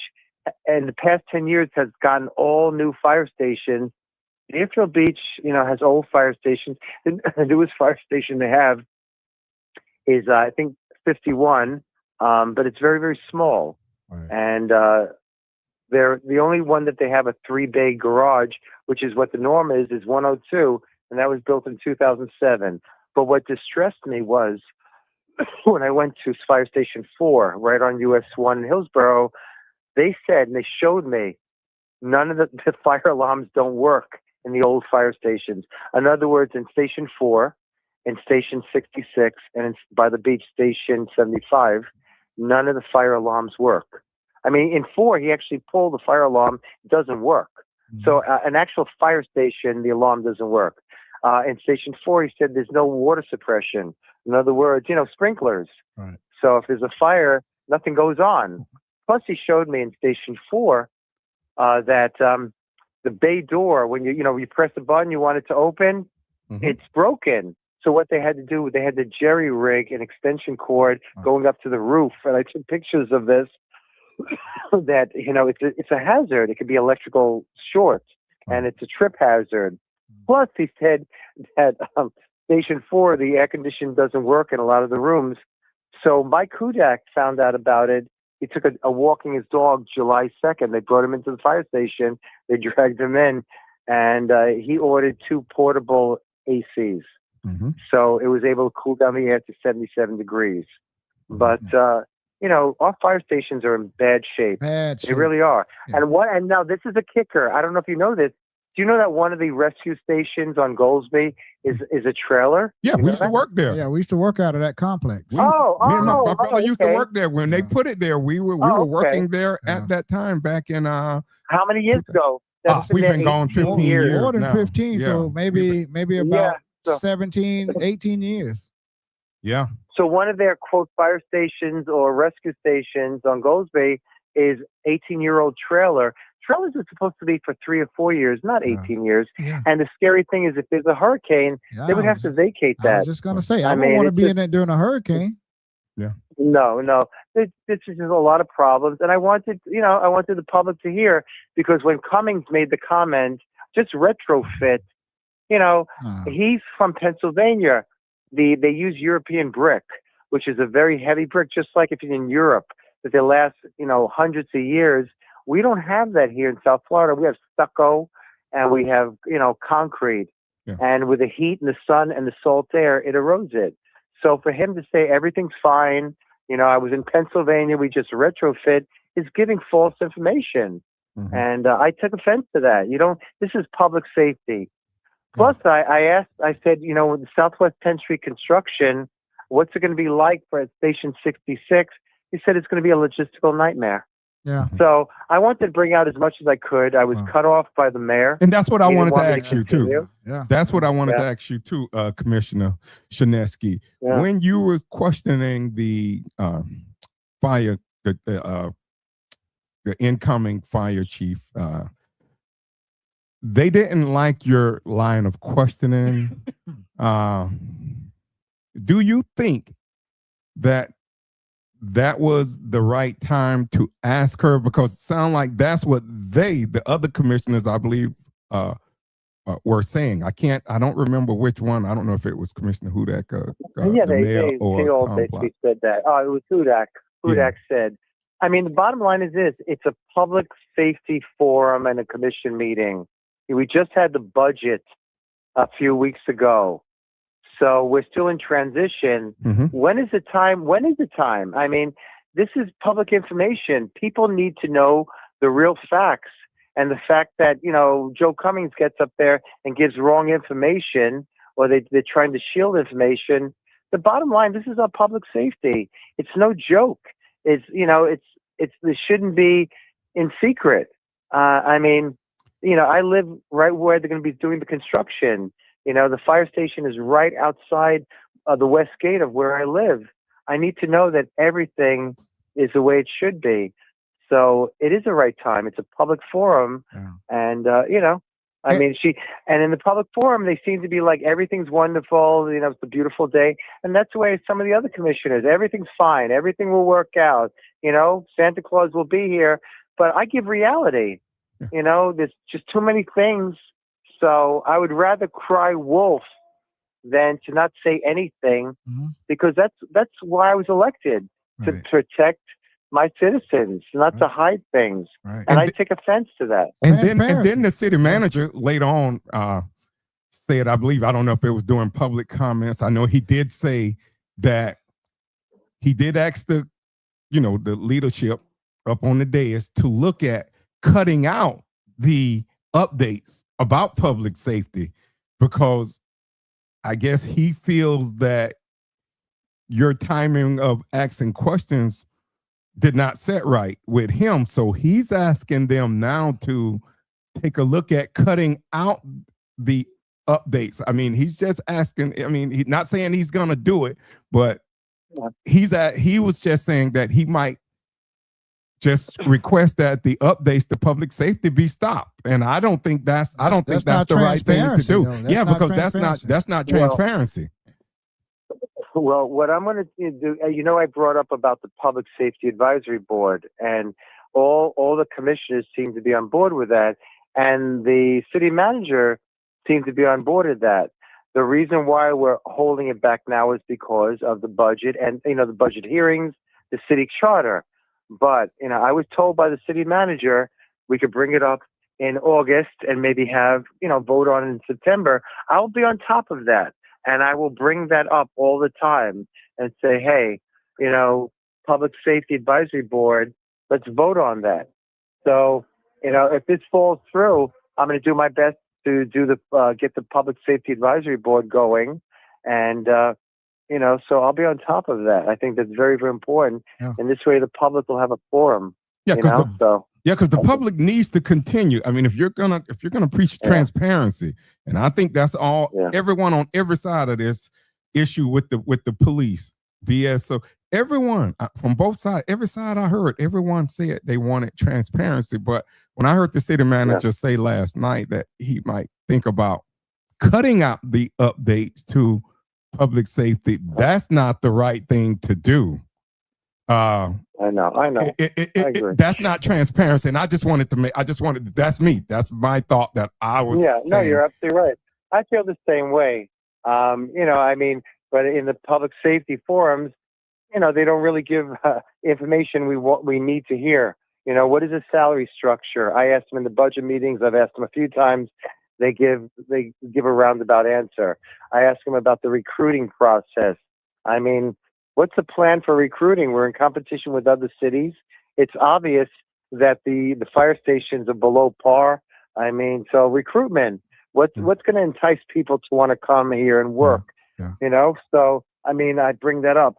Speaker 3: in the past 10 years has gotten all new fire stations. Deerfield Beach, has old fire stations. The newest fire station they have is, I think, 51, but it's very, very small.
Speaker 1: Right.
Speaker 3: And they're the only one that they have a 3-bay garage, which is what the norm is 102, and that was built in 2007. But what distressed me was when I went to Fire Station 4, right on US 1 in Hillsborough, they said, and they showed me, none of the fire alarms don't work in the old fire stations. In other words, in Station 4, in Station 66, and by the beach, Station 75, none of the fire alarms work. I mean, in 4, he actually pulled the fire alarm. It doesn't work. So an actual fire station, the alarm doesn't work. In Station 4, he said there's no water suppression. In other words, sprinklers.
Speaker 1: Right.
Speaker 3: So if there's a fire, nothing goes on. Plus, he showed me in Station 4 that the bay door, when you press the button, you want it to open, it's broken. So what they had to do, they had to jerry rig an extension cord going up to the roof. And I took pictures of this. that it's a hazard. It could be electrical short, and it's a trip hazard. Plus, he said that Station 4, the air conditioning doesn't work in a lot of the rooms. So Mike Hudak found out about it. He took a walking his dog July 2nd. They brought him into the fire station. They dragged him in, and he ordered 2 portable ACs.
Speaker 2: Mm-hmm.
Speaker 3: So it was able to cool down the air to 77 degrees. But, our fire stations are in bad shape.
Speaker 1: Bad shape.
Speaker 3: They really are.
Speaker 1: Yeah.
Speaker 3: And now this is a kicker. I don't know if you know this. Do you know that one of the rescue stations on Goolsby is a trailer?
Speaker 2: Yeah, we used to work there.
Speaker 1: Yeah, we used to work out of that complex.
Speaker 2: Me and my brother used to
Speaker 3: okay.
Speaker 2: work there. When they put it there, we were working there at that time back in
Speaker 3: How many years ago?
Speaker 2: We've been gone 15 years.
Speaker 1: More than
Speaker 2: now.
Speaker 1: 15,
Speaker 2: Yeah.
Speaker 1: so maybe about 17, 18 years.
Speaker 2: Yeah.
Speaker 3: So one of their quote fire stations or rescue stations on Goolsby is 18-year-old trailer. Trailers are supposed to be for 3 or 4 years, not 18 years.
Speaker 1: Yeah.
Speaker 3: And the scary thing is, if there's a hurricane, they would have to vacate that.
Speaker 1: I was just gonna say, I
Speaker 3: mean,
Speaker 1: don't want to be in it during a hurricane.
Speaker 3: Yeah. No. This is just a lot of problems, and I wanted the public to hear, because when Cummings made the comment, just retrofit. He's from Pennsylvania. They use European brick, which is a very heavy brick, just like if it's in Europe, that they last hundreds of years. We don't have that here in South Florida. We have stucco, and we have concrete, and with the heat and the sun and the salt air, it erodes it. So for him to say everything's fine, I was in Pennsylvania, we just retrofit, is giving false information. Mm-hmm. And I took offense to that. This is public safety. Plus, I said, with the Southwest 10th Street construction, what's it going to be like for Station 66? He said it's going to be a logistical nightmare.
Speaker 1: Yeah.
Speaker 3: So I wanted to bring out as much as I could. I was cut off by the mayor.
Speaker 2: And that's what I wanted to ask you, too.
Speaker 1: Yeah.
Speaker 2: That's what I wanted to ask you, too, Commissioner Shinesky. Yeah. When you were questioning the fire, the incoming fire chief, they didn't like your line of questioning. Do you think that was the right time to ask her? Because it sounds like that's what the other commissioners, I believe, were saying. I don't remember which one. I don't know if it was Commissioner Hudak,
Speaker 3: they all basically said that. Oh, it was Hudak. Hudak said. I mean, the bottom line is this: it's a public safety forum and a commission meeting. We just had the budget a few weeks ago. So we're still in transition. Mm-hmm. When is the time? I mean, this is public information. People need to know the real facts. And the fact that, Joe Cummings gets up there and gives wrong information, or they're trying to shield information. The bottom line, this is our public safety. It's no joke. This shouldn't be in secret. I live right where they're going to be doing the construction. The fire station is right outside the west gate of where I live. I need to know that everything is the way it should be. So it is the right time. It's a public forum. Yeah. And, and in the public forum, they seem to be like, everything's wonderful. It's a beautiful day. And that's the way some of the other commissioners, everything's fine. Everything will work out. Santa Claus will be here. But I give reality. Yeah. There's just too many things. So I would rather cry wolf than to not say anything, because that's why I was elected, to protect my citizens, not to hide things. Right. And I take offense to that.
Speaker 2: And then the city manager later on said, I don't know if it was during public comments. I know he did say that he did ask the leadership up on the dais to look at cutting out the updates about public safety, because I guess he feels that your timing of asking questions did not set right with him. So he's asking them now to take a look at cutting out the updates. I mean, he's just asking, he's not saying he's going to do it, but he was just saying that he might just request that the updates to public safety be stopped. And I don't think that's the right thing to do. Yeah, because that's not transparency.
Speaker 3: Well, what I'm going to do, I brought up about the Public Safety Advisory Board, and all the commissioners seem to be on board with that, and the city manager seems to be on board with that. The reason why we're holding it back now is because of the budget and, the budget hearings, the city charter. But, I was told by the city manager we could bring it up in August and maybe have, vote on it in September. I'll be on top of that. And I will bring that up all the time and say, hey, Public Safety Advisory Board, let's vote on that. So, if this falls through, I'm going to do my best to get the Public Safety Advisory Board going. And, so I'll be on top of that. I think that's very, very important.
Speaker 1: Yeah.
Speaker 3: And this way the public will have a forum.
Speaker 2: Yeah, because the public needs to continue. I mean, if you're gonna preach transparency, and I think that's all everyone on every side of this issue with the police BS. So everyone from both sides, every side I heard, everyone said they wanted transparency. But when I heard the city manager say last night that he might think about cutting out the updates to public safety, that's not the right thing to do.
Speaker 3: I know. I agree.
Speaker 2: That's not transparency. And that's me. That's my thought that I was saying.
Speaker 3: No, you're absolutely right. I feel the same way. But in the public safety forums, they don't really give information we need to hear. What is a salary structure? I asked them in the budget meetings. I've asked them a few times. They give a roundabout answer. I asked them about the recruiting process. What's the plan for recruiting? We're in competition with other cities. It's obvious that the fire stations are below par. So recruitment. What's going to entice people to want to come here and work? Yeah. So I bring that up.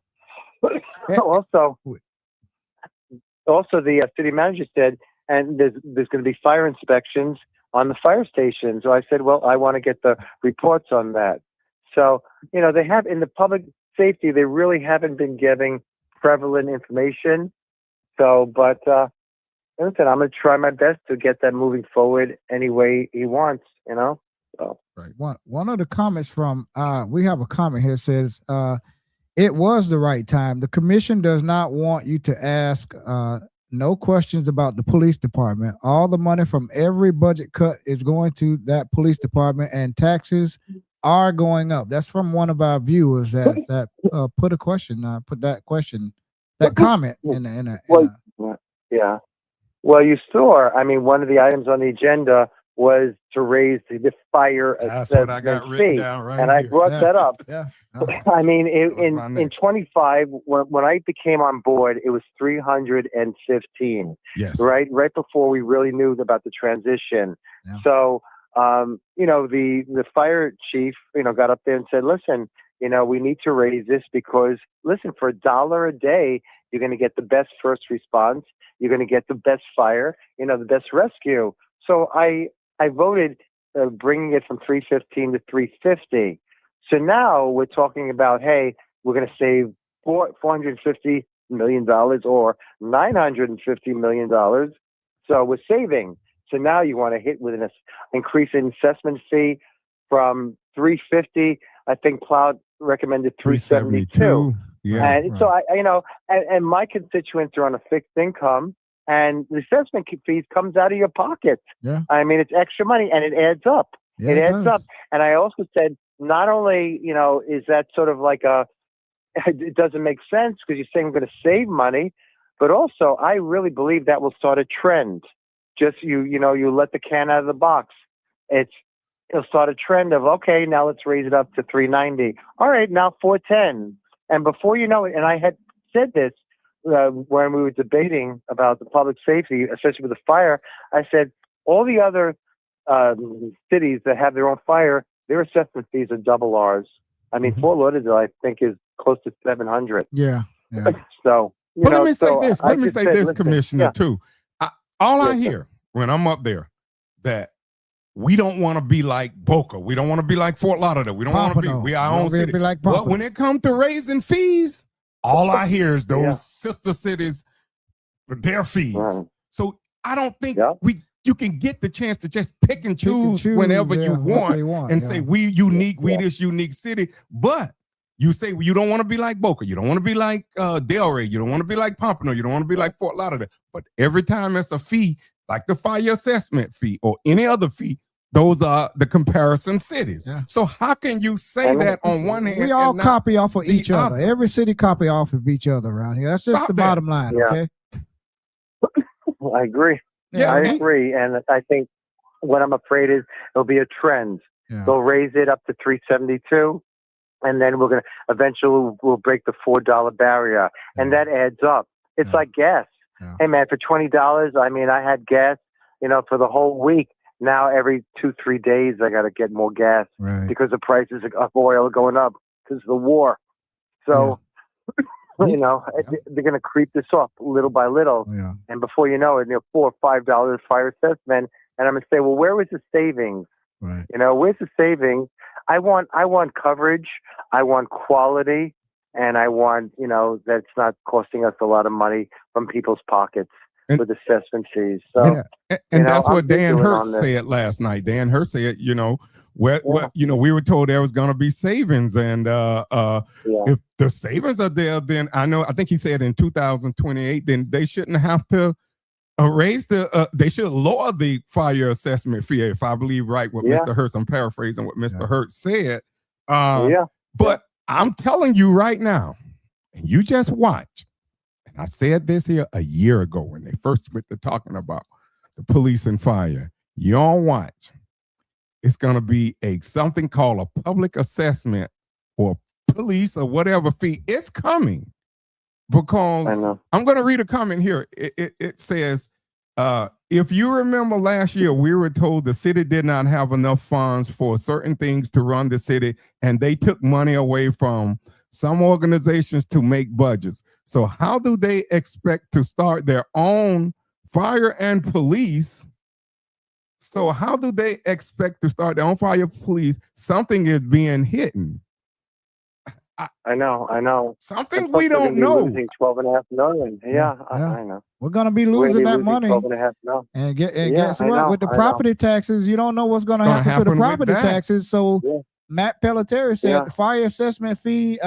Speaker 3: Also, the city manager said, and there's going to be fire inspections on the fire station. So I said, well, I want to get the reports on that. So, they have in the public safety, they really haven't been giving prevalent information. So, but listen, I'm going to try my best to get that moving forward any way he wants, So.
Speaker 1: Right. One of the comments from we have a comment here says it was the right time. The commission does not want you to ask no questions about the police department. All the money from every budget cut is going to that police department, and taxes are going up. That's from one of our viewers that put a question, that comment
Speaker 3: yeah. Well, you saw. One of the items on the agenda was to raise the fire
Speaker 2: assessment what I got written down right
Speaker 3: and
Speaker 2: here.
Speaker 3: I brought that up.
Speaker 1: Yeah.
Speaker 3: In 25, when I became on board, it was 315.
Speaker 2: Yes.
Speaker 3: Right before we really knew about the transition. Yeah. So, the fire chief, got up there and said, listen, we need to raise this because, listen, for $1 a day, you're going to get the best first response. You're going to get the best fire, the best rescue. So I voted bringing it from 315 to 350. So now we're talking about, hey, we're going to save $450 million or $950 million. So we're saving. So now you want to hit with an increase in assessment fee from 350. I think Cloud recommended 372.
Speaker 2: Yeah.
Speaker 3: And so and my constituents are on a fixed income. And the assessment fees comes out of your pocket.
Speaker 1: Yeah.
Speaker 3: It's extra money and it adds up.
Speaker 1: Yeah,
Speaker 3: it adds up. And I also said, not only, is that sort of like it doesn't make sense because you're saying we're going to save money, but also I really believe that will start a trend. Just, you let the can out of the box. It'll start a trend of, okay, now let's raise it up to 390. All right, now 410. And before you know it, and I had said this, when we were debating about the public safety, especially with the fire, I said all the other cities that have their own fire, their assessment fees are double ours. Fort Lauderdale, I think, is close to 700.
Speaker 1: Yeah.
Speaker 3: So,
Speaker 2: let me say this. Let me say this, Commissioner, too. I hear when I'm up there that we don't want to be like Boca. We don't want to be like Fort Lauderdale. We don't want to be. We our own city. But when it comes to raising fees, all I hear is those sister cities, their fees. Right. So I don't think you can get the chance to just pick and choose whenever you want and say we unique, we this unique city. But You say you don't want to be like Boca, you don't want to be like Delray, you don't want to be like Pompano, you don't want to be like Fort Lauderdale. But every time it's a fee, like the fire assessment fee or any other fee, those are the comparison cities.
Speaker 1: Yeah.
Speaker 2: So how can you say that on one hand?
Speaker 1: We all
Speaker 2: and not
Speaker 1: copy off of
Speaker 2: the
Speaker 1: each other.
Speaker 2: other?
Speaker 1: Every city copy off of each other around here. That's just
Speaker 2: Stop
Speaker 1: the
Speaker 2: that.
Speaker 1: bottom line.
Speaker 3: Yeah.
Speaker 1: Okay.
Speaker 3: I agree.
Speaker 2: Yeah,
Speaker 3: I
Speaker 2: and-
Speaker 3: agree. And I think what I'm afraid is it'll be a trend.
Speaker 1: Yeah.
Speaker 3: They'll raise it up to $3.72, and then eventually we'll break the $4 barrier, and that adds up. It's
Speaker 1: Yeah.
Speaker 3: like gas.
Speaker 1: Yeah.
Speaker 3: Hey man, for $20, I mean, I had gas, for the whole week. Now every 2-3 days, I got to get more gas
Speaker 1: Right.
Speaker 3: because the prices of oil are going up because of the war. So,
Speaker 1: Yeah.
Speaker 3: they're going to creep this up little by little.
Speaker 1: Yeah.
Speaker 3: And before you know it, $4 or $5 fire assessment. And I'm going to say, well, where was the savings?
Speaker 1: Right.
Speaker 3: Where's the savings? I want coverage. I want quality. And I want, that's not costing us a lot of money from people's pockets
Speaker 2: And-
Speaker 3: with assessment fees. So,
Speaker 1: Yeah.
Speaker 2: And that's
Speaker 3: I'm
Speaker 2: what Dan
Speaker 3: vigilant
Speaker 2: Hurst
Speaker 3: on this.
Speaker 2: said last night. Dan Hurst said, we were told there was going to be savings, and if the savings are there, then I think he said in 2028, then they shouldn't have to they should lower the fire assessment fee, if I believe right what Mr. Hurst, I'm paraphrasing what Mr. Hurst said. But I'm telling you right now, and you just watch, and I said this here a year ago when they first went to talking about the police and fire. You don't watch. It's going to be something called a public assessment or police or whatever fee. It's coming because
Speaker 3: I know.
Speaker 2: I'm going to read a comment here. It says, if you remember last year, we were told the city did not have enough funds for certain things to run the city, and they took money away from some organizations to make budgets. So how do they expect to start their own fire and police? So how do they expect to start their own fire police? Something is being hidden.
Speaker 3: I know.
Speaker 2: Something we don't know.
Speaker 3: Losing $12.5 million. Yeah. I know.
Speaker 1: We're gonna be
Speaker 3: We're
Speaker 1: losing that
Speaker 3: losing
Speaker 1: money.
Speaker 3: $12.5 million.
Speaker 1: And
Speaker 3: Yeah,
Speaker 1: guess
Speaker 3: I
Speaker 1: what?
Speaker 3: know,
Speaker 1: With the
Speaker 3: I know.
Speaker 1: property taxes, you don't know what's going to happen to
Speaker 2: happen
Speaker 1: the
Speaker 2: with
Speaker 1: property
Speaker 2: that.
Speaker 1: taxes. So
Speaker 3: Yeah.
Speaker 1: Matt Pelletier said
Speaker 3: Yeah.
Speaker 1: the fire assessment fee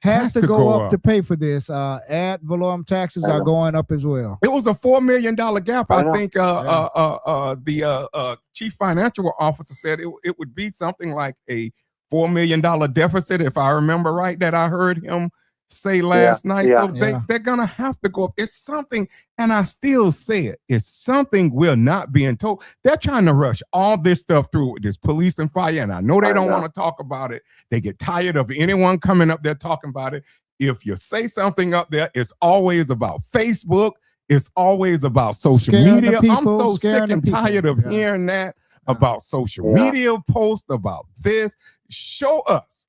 Speaker 1: has to go up to pay for this. Ad valorem taxes
Speaker 3: I
Speaker 1: are
Speaker 3: know.
Speaker 1: going up as well.
Speaker 2: It was a $4 million gap.
Speaker 3: I
Speaker 2: I
Speaker 3: know.
Speaker 2: think the chief financial officer said it would be something like a $4 million deficit, if I remember right, that I heard him say last night.
Speaker 3: Yeah.
Speaker 2: So
Speaker 1: Yeah.
Speaker 2: they're going to have to go up. It's something, and I still say it, it's something we're not being told. They're trying to rush all this stuff through with this police and fire, and I know they
Speaker 3: I
Speaker 2: don't
Speaker 3: know.
Speaker 2: want to talk about it. They get tired of anyone coming up there talking about it. If you say something up there, it's always about Facebook. It's always about social
Speaker 1: Scaring the
Speaker 2: media. I'm
Speaker 1: people,
Speaker 2: so
Speaker 1: scaring
Speaker 2: sick
Speaker 1: the
Speaker 2: and
Speaker 1: people.
Speaker 2: tired of
Speaker 1: Yeah.
Speaker 2: hearing that about social
Speaker 3: Yeah.
Speaker 2: media posts, about this. Show us.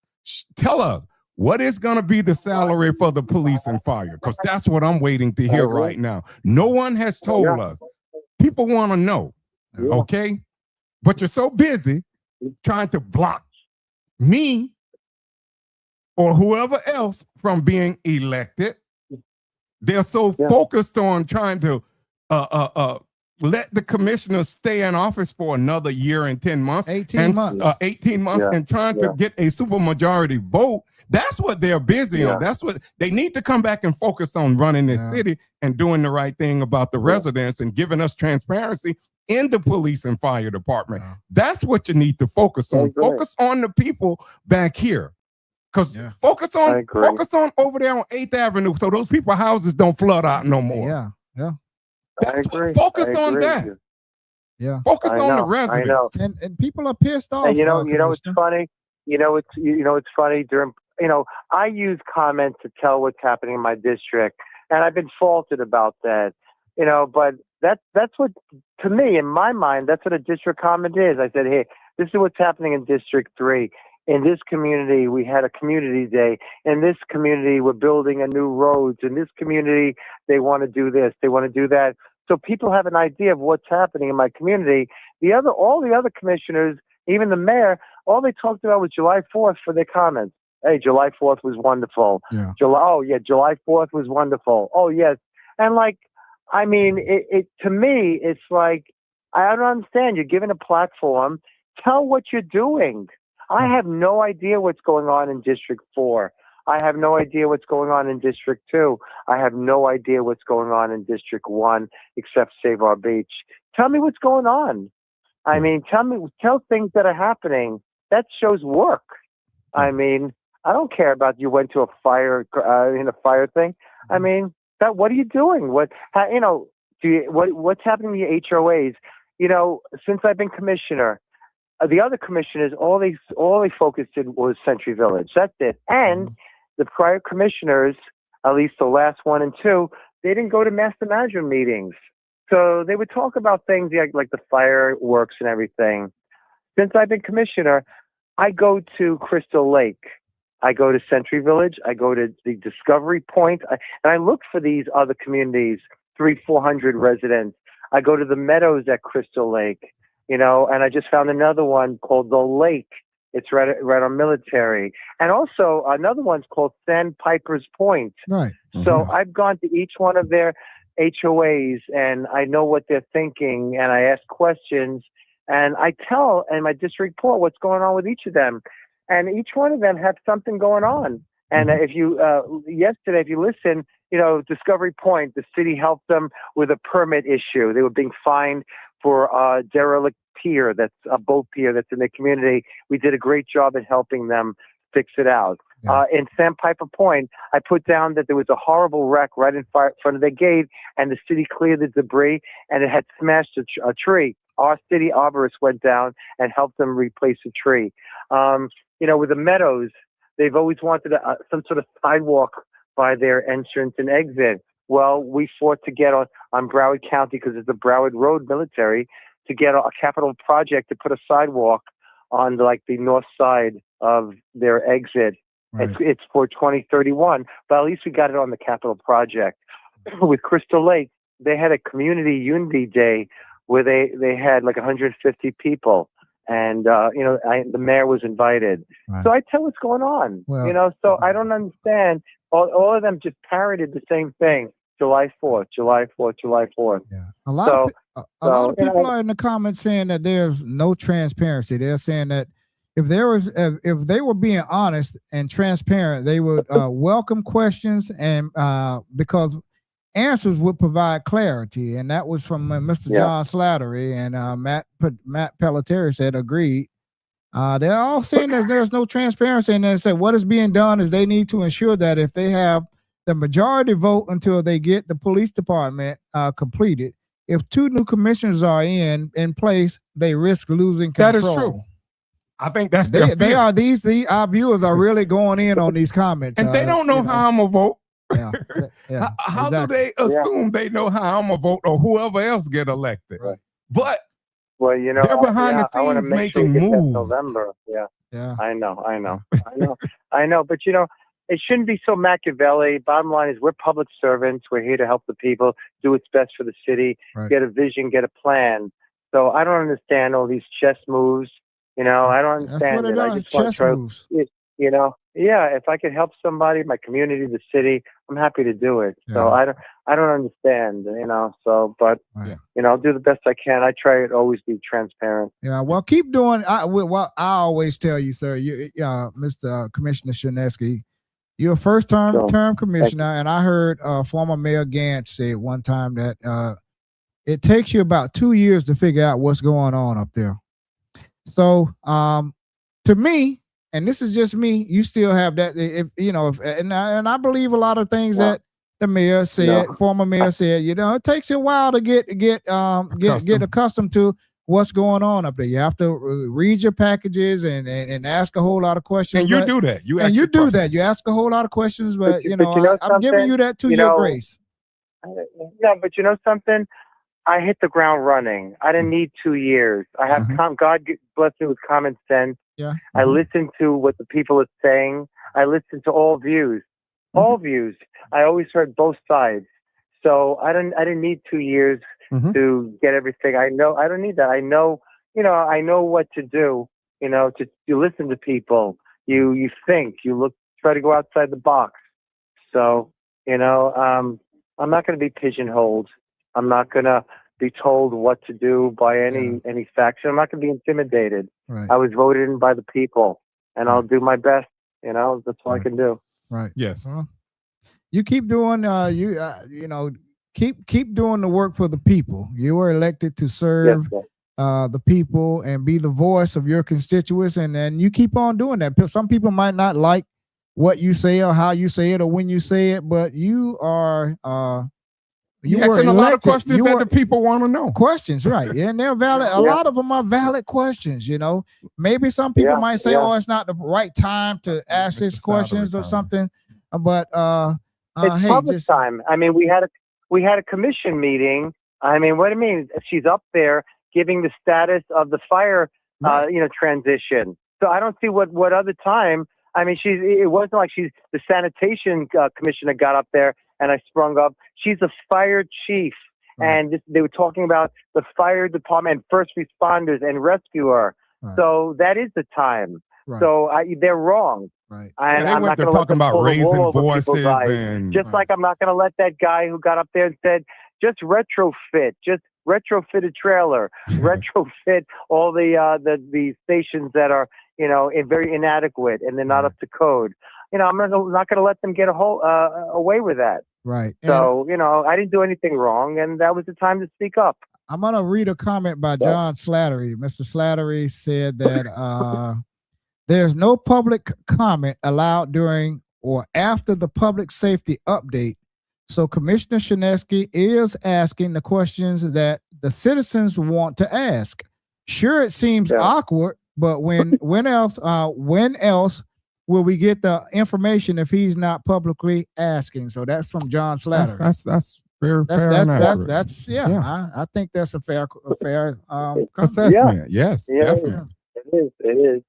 Speaker 2: Tell us what is going to be the salary for the police and fire, because that's what I'm waiting to hear
Speaker 3: agree.
Speaker 2: right now. No one has told
Speaker 3: Yeah.
Speaker 2: us. People want to know,
Speaker 3: Yeah.
Speaker 2: okay? But you're so busy trying to block me or whoever else from being elected. They're so
Speaker 3: Yeah.
Speaker 2: focused on trying to let the commissioners stay in office for another year and 10 months.
Speaker 1: 18
Speaker 2: and,
Speaker 1: months.
Speaker 2: 18 months
Speaker 3: Yeah.
Speaker 2: and trying
Speaker 3: Yeah.
Speaker 2: to get a supermajority vote. That's what they're busy
Speaker 3: Yeah.
Speaker 2: on. That's what they need to come back and focus on, running this
Speaker 1: Yeah.
Speaker 2: city and doing the right thing about the residents and giving us transparency in the police and fire department.
Speaker 1: Yeah.
Speaker 2: That's what you need to focus
Speaker 3: I
Speaker 2: on.
Speaker 3: agree.
Speaker 2: Focus on the people back here. Because
Speaker 1: Yeah.
Speaker 2: focus
Speaker 3: I
Speaker 2: on
Speaker 3: agree.
Speaker 2: over there on 8th Avenue so those people's houses don't flood out no more.
Speaker 1: Yeah. Yeah.
Speaker 3: I agree.
Speaker 2: Focus
Speaker 3: I
Speaker 2: on
Speaker 3: agree
Speaker 2: that.
Speaker 3: with you.
Speaker 1: Yeah.
Speaker 2: Focus
Speaker 3: I
Speaker 2: on the
Speaker 3: know, I
Speaker 2: residents.
Speaker 3: know.
Speaker 1: And people are pissed off.
Speaker 3: And it's
Speaker 1: Commissioner.
Speaker 3: funny. It's funny during. I use comments to tell what's happening in my district, and I've been faulted about that. But that's what, to me, in my mind, that's what a district comment is. I said, hey, this is what's happening in District 3. In this community, we had a community day. In this community, we're building a new roads. In this community, they want to do this, they want to do that. So people have an idea of what's happening in my community. All the other commissioners, even the mayor, all they talked about was July 4th for their comments. Hey, July 4th was wonderful.
Speaker 1: Yeah.
Speaker 3: July 4th was wonderful. Oh, yes. And to me, it's like, I don't understand. You're given a platform. Tell what you're doing. I have no idea what's going on in District 4. I have no idea what's going on in District 2. I have no idea what's going on in District 1 except Save Our Beach. Tell me what's going on. I mean, tell things that are happening. That shows work. I mean, I don't care about you went to a fire in a fire thing. I mean, what are you doing? What's happening to your HOAs? You know, since I've been commissioner, the other commissioners all they focused on was Century Village. That's it. And the prior commissioners, at least the last 1 and 2, they didn't go to master management meetings. So they would talk about things like the fireworks and everything. Since I've been commissioner, I go to Crystal Lake. I go to Century Village. I go to the Discovery Point. And I look for these other communities, 300-400 residents. I go to the Meadows at Crystal Lake, you know, and I just found another one called The Lake. It's right on Military. And also another one's called Sandpiper's Point.
Speaker 1: Right.
Speaker 3: So I've gone to each one of their HOAs and I know what they're thinking and I ask questions and I tell in my district report what's going on with each of them. And each one of them had something going on. And if you, yesterday, if you listen, you know, Discovery Point, the city helped them with a permit issue. They were being fined for a derelict pier, that's a boat pier that's in the community. We did a great job at helping them fix it out.
Speaker 1: Yeah.
Speaker 3: In Sandpiper Point, I put down that there was a horrible wreck right in front of the gate, and the city cleared the debris, and it had smashed a tree. Our city arborist went down and helped them replace the tree. You know, with the Meadows, they've always wanted some sort of sidewalk by their entrance and exit. Well, we fought to get on Broward County, because it's the Broward Road Military, to get a capital project to put a sidewalk on the north side of their exit. Right. It's for 2031, but at least we got it on the capital project. With Crystal Lake, they had a community unity day where they had like 150 people. And, you know, the mayor was invited. Right. So I tell what's going on, well, you know, so I don't understand. All of them just parroted the same thing. July 4th, July 4th, July 4th.
Speaker 1: Yeah. A lot of people are in the comments saying that there's no transparency. They're saying that if they were being honest and transparent, they would welcome questions and because answers would provide clarity. And that was from Mr. John Slattery, and Matt Pelletier said agreed. They're all saying that there's no transparency, and they said what is being done is they need to ensure that if they have the majority vote until they get the police department completed, if 2 new commissioners are in place, they risk losing control.
Speaker 2: That is true. I think that's
Speaker 1: they are our viewers are really going in on these comments,
Speaker 2: and they don't know how I'm gonna vote.
Speaker 1: Yeah,
Speaker 2: how
Speaker 1: exactly.
Speaker 2: do they assume they know how I'm gonna vote or whoever else get elected?
Speaker 1: Right.
Speaker 2: But
Speaker 3: well, you know,
Speaker 2: they're behind the scenes making moves.
Speaker 3: November.
Speaker 1: Yeah.
Speaker 3: I know. But you know, it shouldn't be so Machiavelli. Bottom line is, we're public servants. We're here to help the people, do what's best for the city, get a vision, get a plan. So I don't understand all these chess moves. You know, I don't understand it. I just want to try, you know, if I could help somebody, my community, the city, I'm happy to do it. Yeah. So I don't understand, you know, so, but, you know, I'll do the best I can. I try to always be transparent.
Speaker 1: Yeah. Well, keep doing. I always tell you, sir, Mr. Commissioner Shinesky, you're a first-term commissioner, and I heard former Mayor Gantz say one time that it takes you about 2 years to figure out what's going on up there. So, to me, and this is just me, you still have that. And I believe a lot of things that the mayor said, former mayor said. You know, it takes you a while to get accustomed to what's going on up there. You have to read your packages and ask a whole lot of questions.
Speaker 2: And you do that. You
Speaker 1: ask a whole lot of questions, but I'm giving you that 2 year grace.
Speaker 3: Yeah, but you know something? I hit the ground running. I didn't need 2 years. I have God bless me with common sense.
Speaker 1: Yeah.
Speaker 3: I listen to what the people are saying. I listen to all views. All views. I always heard both sides. So I didn't need 2 years to get everything. I don't need that. I know what to do, you know, you listen to people. You think, try to go outside the box. So, you know, I'm not going to be pigeonholed. I'm not going to be told what to do by any faction. I'm not going to be intimidated.
Speaker 1: Right.
Speaker 3: I was voted in by the people, and I'll do my best. You know, that's all I
Speaker 1: Right.
Speaker 3: can do.
Speaker 1: Right.
Speaker 2: Yes.
Speaker 1: Well, you keep doing keep doing the work for the people. You were elected to
Speaker 3: Yes,
Speaker 1: serve
Speaker 3: sir.
Speaker 1: the people and be the voice of your constituents, and then you keep on doing that. Some people might not like what you say or how you say it or when you say it, but you are
Speaker 2: You're
Speaker 1: were
Speaker 2: asking a lot of
Speaker 1: elected.
Speaker 2: questions
Speaker 1: You
Speaker 2: that
Speaker 1: were
Speaker 2: the people want to know.
Speaker 1: questions, right? Yeah, and they're valid. A
Speaker 3: Yeah.
Speaker 1: lot of them are valid questions. You know, maybe some people
Speaker 3: Yeah,
Speaker 1: might say,
Speaker 3: yeah.
Speaker 1: "Oh, it's not the right time to ask
Speaker 2: Mr.
Speaker 1: this questions or
Speaker 2: Slattery,
Speaker 1: something," but
Speaker 3: It's
Speaker 1: hey,
Speaker 3: public
Speaker 1: just
Speaker 3: time. I mean, we had a commission meeting. I mean, what do you mean? She's up there giving the status of the fire,
Speaker 2: Right.
Speaker 3: transition. So I don't see what other time. I mean, it wasn't like the sanitation commissioner got up there and I sprung up. She's a fire chief,
Speaker 1: Right.
Speaker 3: and they were talking about the fire department and first responders and rescuer.
Speaker 1: Right.
Speaker 3: So that is the time.
Speaker 1: right,
Speaker 3: So they're wrong.
Speaker 1: right,
Speaker 3: And
Speaker 2: they
Speaker 3: I'm
Speaker 2: went
Speaker 3: not
Speaker 2: to
Speaker 3: going to let
Speaker 2: talking
Speaker 3: them
Speaker 2: about
Speaker 3: pull the
Speaker 2: raising
Speaker 3: wool over people's
Speaker 2: voices
Speaker 3: eyes.
Speaker 2: and
Speaker 3: Just like I'm not going to let that guy who got up there and said, just retrofit a trailer, retrofit all the stations that are, very inadequate and they're not
Speaker 1: Right.
Speaker 3: up to code. I'm not going to let them get away with that.
Speaker 1: right. And
Speaker 3: So, I didn't do anything wrong, and that was the time to speak up.
Speaker 1: I'm gonna read a comment by John Slattery. Mr. Slattery said that there's no public comment allowed during or after the public safety update. So Commissioner Shinesky is asking the questions that the citizens want to ask. Sure, it seems
Speaker 3: Yeah.
Speaker 1: awkward, but when else will we get the information if he's not publicly asking? So that's from John Slattery.
Speaker 2: that's very fair and accurate.
Speaker 1: That's
Speaker 2: Yeah.
Speaker 1: I think that's a fair comment.
Speaker 2: Assessment. Yes,
Speaker 3: Yeah.
Speaker 2: definitely.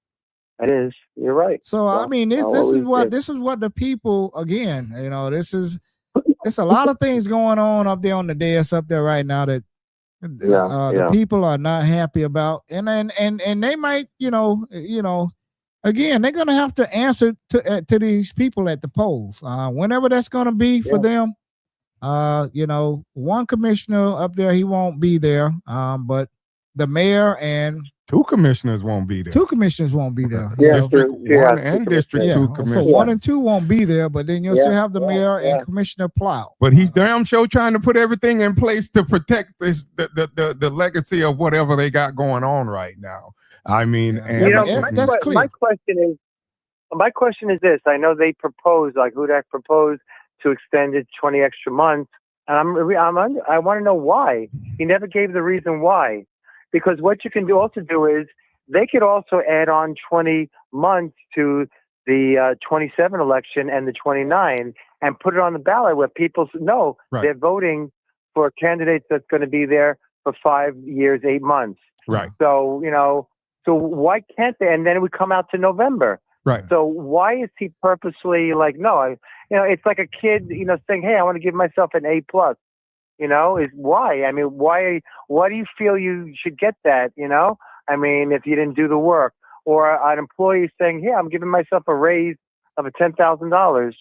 Speaker 3: It is. You're right.
Speaker 1: So I mean, this is what the people, again, it's a lot of things going on up there on the dais up there right now that the people are not happy about, and they might, again, they're gonna have to answer to these people at the polls, whenever that's gonna be for them. One commissioner up there, he won't be there, but the mayor and
Speaker 2: Two commissioners won't be there.
Speaker 1: two commissioners won't be there.
Speaker 3: Yeah,
Speaker 2: District
Speaker 3: yeah,
Speaker 2: 1 and District
Speaker 1: Yeah,
Speaker 2: 2
Speaker 1: so
Speaker 2: commissioners.
Speaker 1: 1 and 2 won't be there, but then you'll still have the mayor
Speaker 3: yeah.
Speaker 1: and Commissioner Plow.
Speaker 2: But he's damn sure trying to put everything in place to protect the legacy of whatever they got going on right now. I mean, and
Speaker 1: that's clear.
Speaker 3: My question is this: I know they proposed, like Hudak proposed, to extend it 20 extra months, and I want to know why. He never gave the reason why, because what you can also do is they could also add on 20 months to the 27 election and the 29 and put it on the ballot where people know they're voting for a candidate that's going to be there for 5 years, 8 months.
Speaker 2: Right.
Speaker 3: So, so why can't they? And then it would come out to November.
Speaker 2: Right.
Speaker 3: So why is he purposely like, no, it's like a kid, saying, hey, I want to give myself an A+. Is why? I mean, why do you feel you should get that? I mean, if you didn't do the work, or an employee saying, "Yeah, I'm giving myself a raise of $10,000."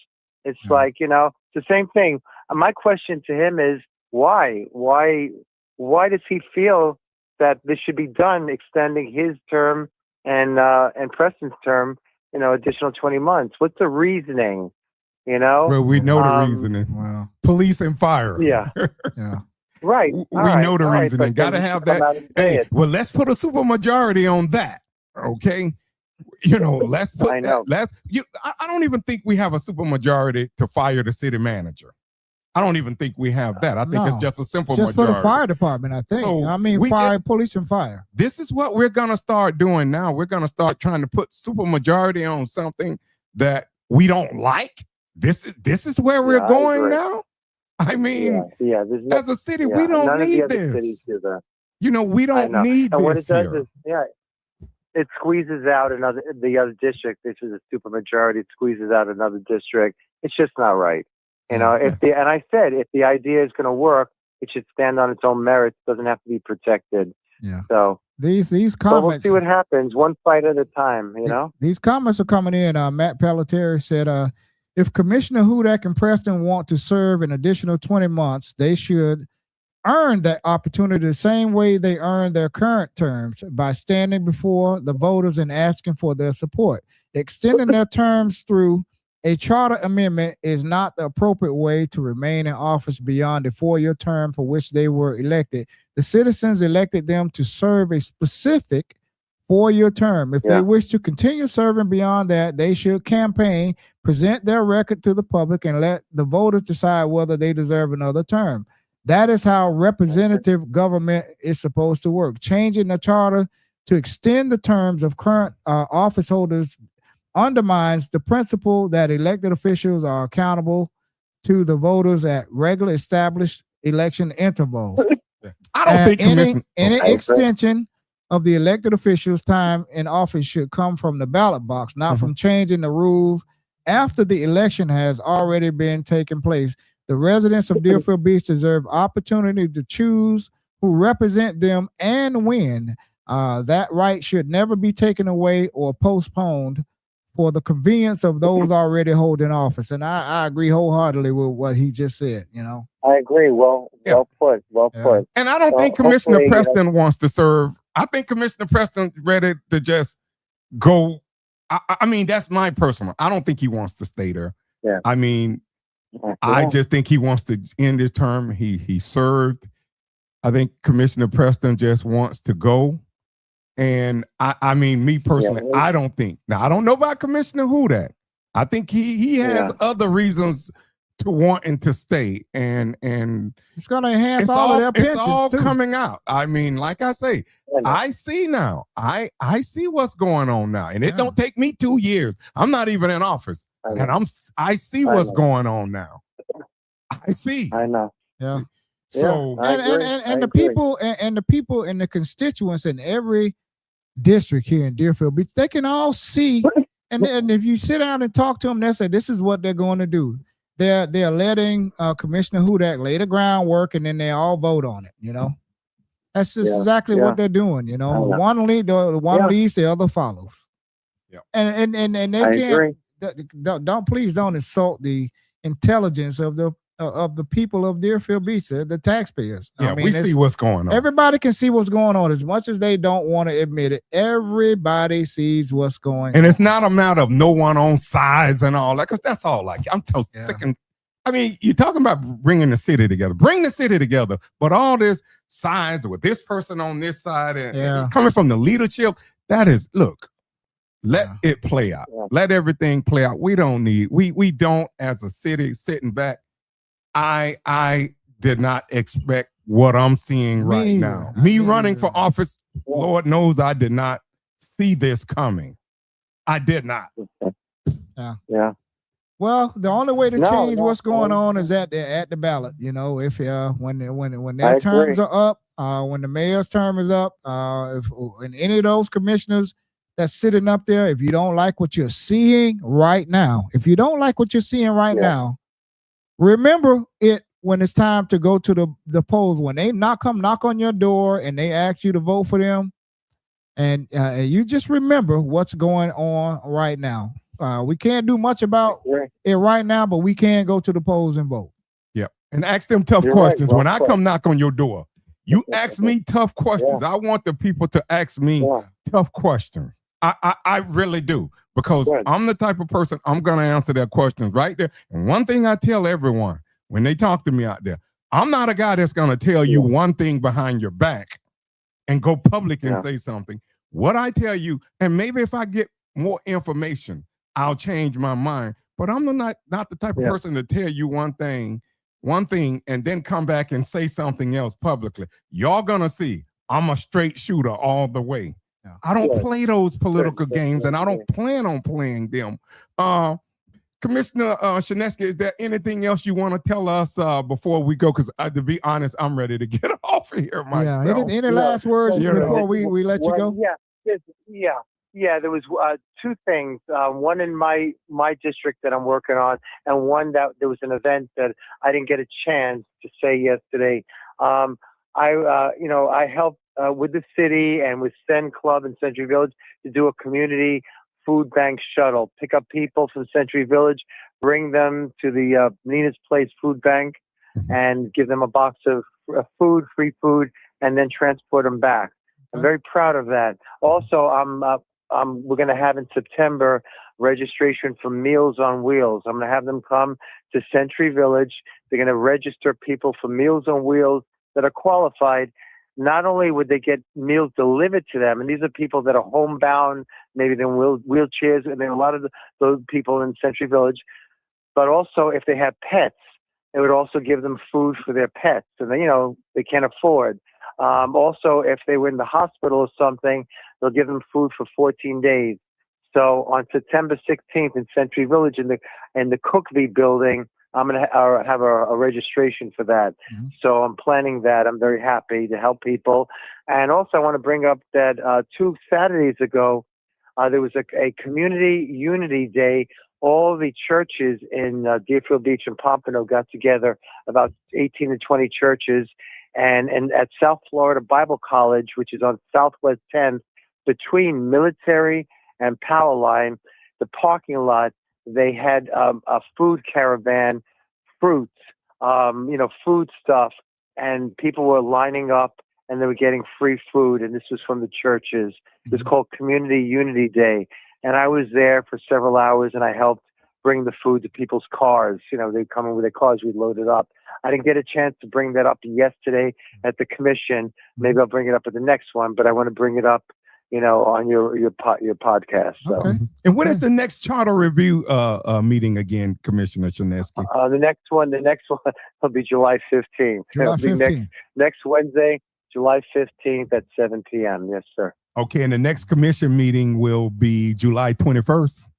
Speaker 3: It's like, it's the same thing. My question to him is, why? Why does he feel that this should be done, extending his term and Preston's term, additional 20 months? What's the reasoning?
Speaker 2: Well, we know the reasoning.
Speaker 1: Wow.
Speaker 2: Police and fire.
Speaker 3: Yeah.
Speaker 1: Yeah.
Speaker 3: Right.
Speaker 2: We know the reasoning. Got to have that. Hey, well, let's put a supermajority on that. Okay. Let's put.
Speaker 3: I know.
Speaker 2: I don't even think we have a supermajority to fire the city manager. I don't even think we have that. I think it's just a simple
Speaker 1: just
Speaker 2: majority.
Speaker 1: for the fire department, I think.
Speaker 2: So
Speaker 1: police and fire.
Speaker 2: This is what we're gonna start doing now. We're gonna start trying to put supermajority on something that we don't like. This is where we're going now. I mean, as a city, we don't need this. We don't need
Speaker 3: and
Speaker 2: this
Speaker 3: what it does
Speaker 2: here.
Speaker 3: is, it squeezes out the other district. This is a supermajority. It squeezes out another district. It's just not right. And I said, if the idea is going to work, it should stand on its own merits. It doesn't have to be protected.
Speaker 1: Yeah.
Speaker 3: So
Speaker 1: these
Speaker 3: we'll
Speaker 1: comments.
Speaker 3: see what happens. One fight at a time.
Speaker 1: These comments are coming in. Matt Pelletier said, if Commissioner Hudak and Preston want to serve an additional 20 months, they should earn that opportunity the same way they earn their current terms by standing before the voters and asking for their support. Extending their terms through a charter amendment is not the appropriate way to remain in office beyond the 4-year term for which they were elected. The citizens elected them to serve a specific 4-year term. If they wish to continue serving beyond that, they should campaign, present their record to the public, and let the voters decide whether they deserve another term. That is how representative government is supposed to work. Changing the charter to extend the terms of current office holders undermines the principle that elected officials are accountable to the voters at regular established election intervals.
Speaker 2: I don't think
Speaker 1: any extension of the elected officials' time in office should come from the ballot box, not from changing the rules after the election has already been taking place. The residents of Deerfield Beach deserve opportunity to choose who represent them and win. That right should never be taken away or postponed for the convenience of those already holding office. And I agree wholeheartedly with what he just said, you know.
Speaker 3: I agree. Well put.
Speaker 2: And I don't think Commissioner Preston wants to serve. I think Commissioner Preston ready to just go. I mean, that's my personal. I don't think he wants to stay there.
Speaker 3: Yeah.
Speaker 2: I mean, I just think he wants to end his term. He served. I think Commissioner Preston just wants to go. And I mean, me personally, I don't think. Now, I don't know about Commissioner Hudak. I think he has other reasons to wanting to stay, and
Speaker 1: it's going to enhance all of their pensions.
Speaker 2: It's all
Speaker 1: too.
Speaker 2: coming out. I mean, like I say, I see now. I see what's going on now, and it don't take me 2 years. I'm not even in office, and I see what's going on now. I see.
Speaker 3: I know.
Speaker 1: Yeah.
Speaker 2: So
Speaker 1: and the people and the people and the constituents in every district here in Deerfield Beach, they can all see. And if you sit down and talk to them, they say this is what they're going to do. They're letting Commissioner Hudak lay the groundwork, and then they all vote on it. You know, that's just exactly what they're doing. You know, one leads, the other follows.
Speaker 2: Yeah,
Speaker 1: and they can't. Don't insult the intelligence of the people of Deerfield Beach, the taxpayers.
Speaker 2: Yeah, I mean, we see what's going on.
Speaker 1: Everybody can see what's going on, as much as they don't want to admit it. Everybody sees what's going on.
Speaker 2: And it's not a matter of no one on sides and all that, because that's all like, I'm sick and, I mean, you're talking about bringing the city together. Bring the city together. But all this sides with this person on this side and coming from the leadership, that is, look, let it play out. Let everything play out. We don't need, we don't, as a city, sitting back. I did not expect what I'm seeing right now. Me running for office, Lord knows I did not see this coming. I did not.
Speaker 3: Yeah.
Speaker 1: Well, the only way to change what's going on is at the ballot. You know, if when their terms are up, when the mayor's term is up, if and any of those commissioners that's sitting up there, if you don't like what you're seeing right now, remember it when it's time to go to the polls. When they knock on your door and they ask you to vote for them, and you just remember what's going on right now. We can't do much about it right now, but we can go to the polls and vote.
Speaker 2: Yeah, and ask them tough questions. When I come knock on your door, you ask me tough questions. I want the people to ask me tough questions. I really do, because I'm the type of person, I'm going to answer their questions right there. And one thing I tell everyone when they talk to me out there, I'm not a guy that's going to tell you one thing behind your back and go public and say something. What I tell you, and maybe if I get more information, I'll change my mind. But I'm not the type of person to tell you one thing, and then come back and say something else publicly. Y'all going to see I'm a straight shooter all the way. I don't play those political games, and I don't plan on playing them. Commissioner Shinesky, is there anything else you want to tell us before we go? Because to be honest, I'm ready to get off of here myself.
Speaker 1: Any last words before we let you go?
Speaker 3: There was two things. One in my district that I'm working on, and one that there was an event that I didn't get a chance to say yesterday. I helped with the city and with Sen Club in Century Village to do a community food bank shuttle. Pick up people from Century Village, bring them to the Nina's Place Food Bank, and give them a box of food, free food, and then transport them back. I'm very proud of that. Also, we're going to have in September registration for Meals on Wheels. I'm going to have them come to Century Village. They're going to register people for Meals on Wheels that are qualified. Not only would they get meals delivered to them, and these are people that are homebound, maybe they're in wheelchairs, and there are a lot of those people in Century Village, but also if they have pets, it would also give them food for their pets, and they can't afford. Also, if they were in the hospital or something, they'll give them food for 14 days. So on September 16th in Century Village in the Cookville building, I'm going to have a registration for that.
Speaker 1: Mm-hmm.
Speaker 3: So I'm planning that. I'm very happy to help people. And also I want to bring up that 2 Saturdays ago, there was a community unity day. All the churches in Deerfield Beach and Pompano got together, about 18 to 20 churches. And at South Florida Bible College, which is on Southwest 10th, between Military and Power Line, the parking lot, they had a food caravan, fruits, food stuff, and people were lining up and they were getting free food. And this was from the churches. It was called Community Unity Day. And I was there for several hours and I helped bring the food to people's cars. They'd come in with their cars, we'd load it up. I didn't get a chance to bring that up yesterday at the commission. Maybe I'll bring it up at the next one, but I want to bring it up on your podcast. So.
Speaker 1: Okay.
Speaker 2: And when is the next charter review meeting again, Commissioner Shinesky?
Speaker 3: The next one will be July 15th.
Speaker 1: July
Speaker 3: It'll be
Speaker 1: 15th.
Speaker 3: next Wednesday, July 15th at 7 p.m. Yes, sir.
Speaker 2: Okay, and the next commission meeting will be July 21st?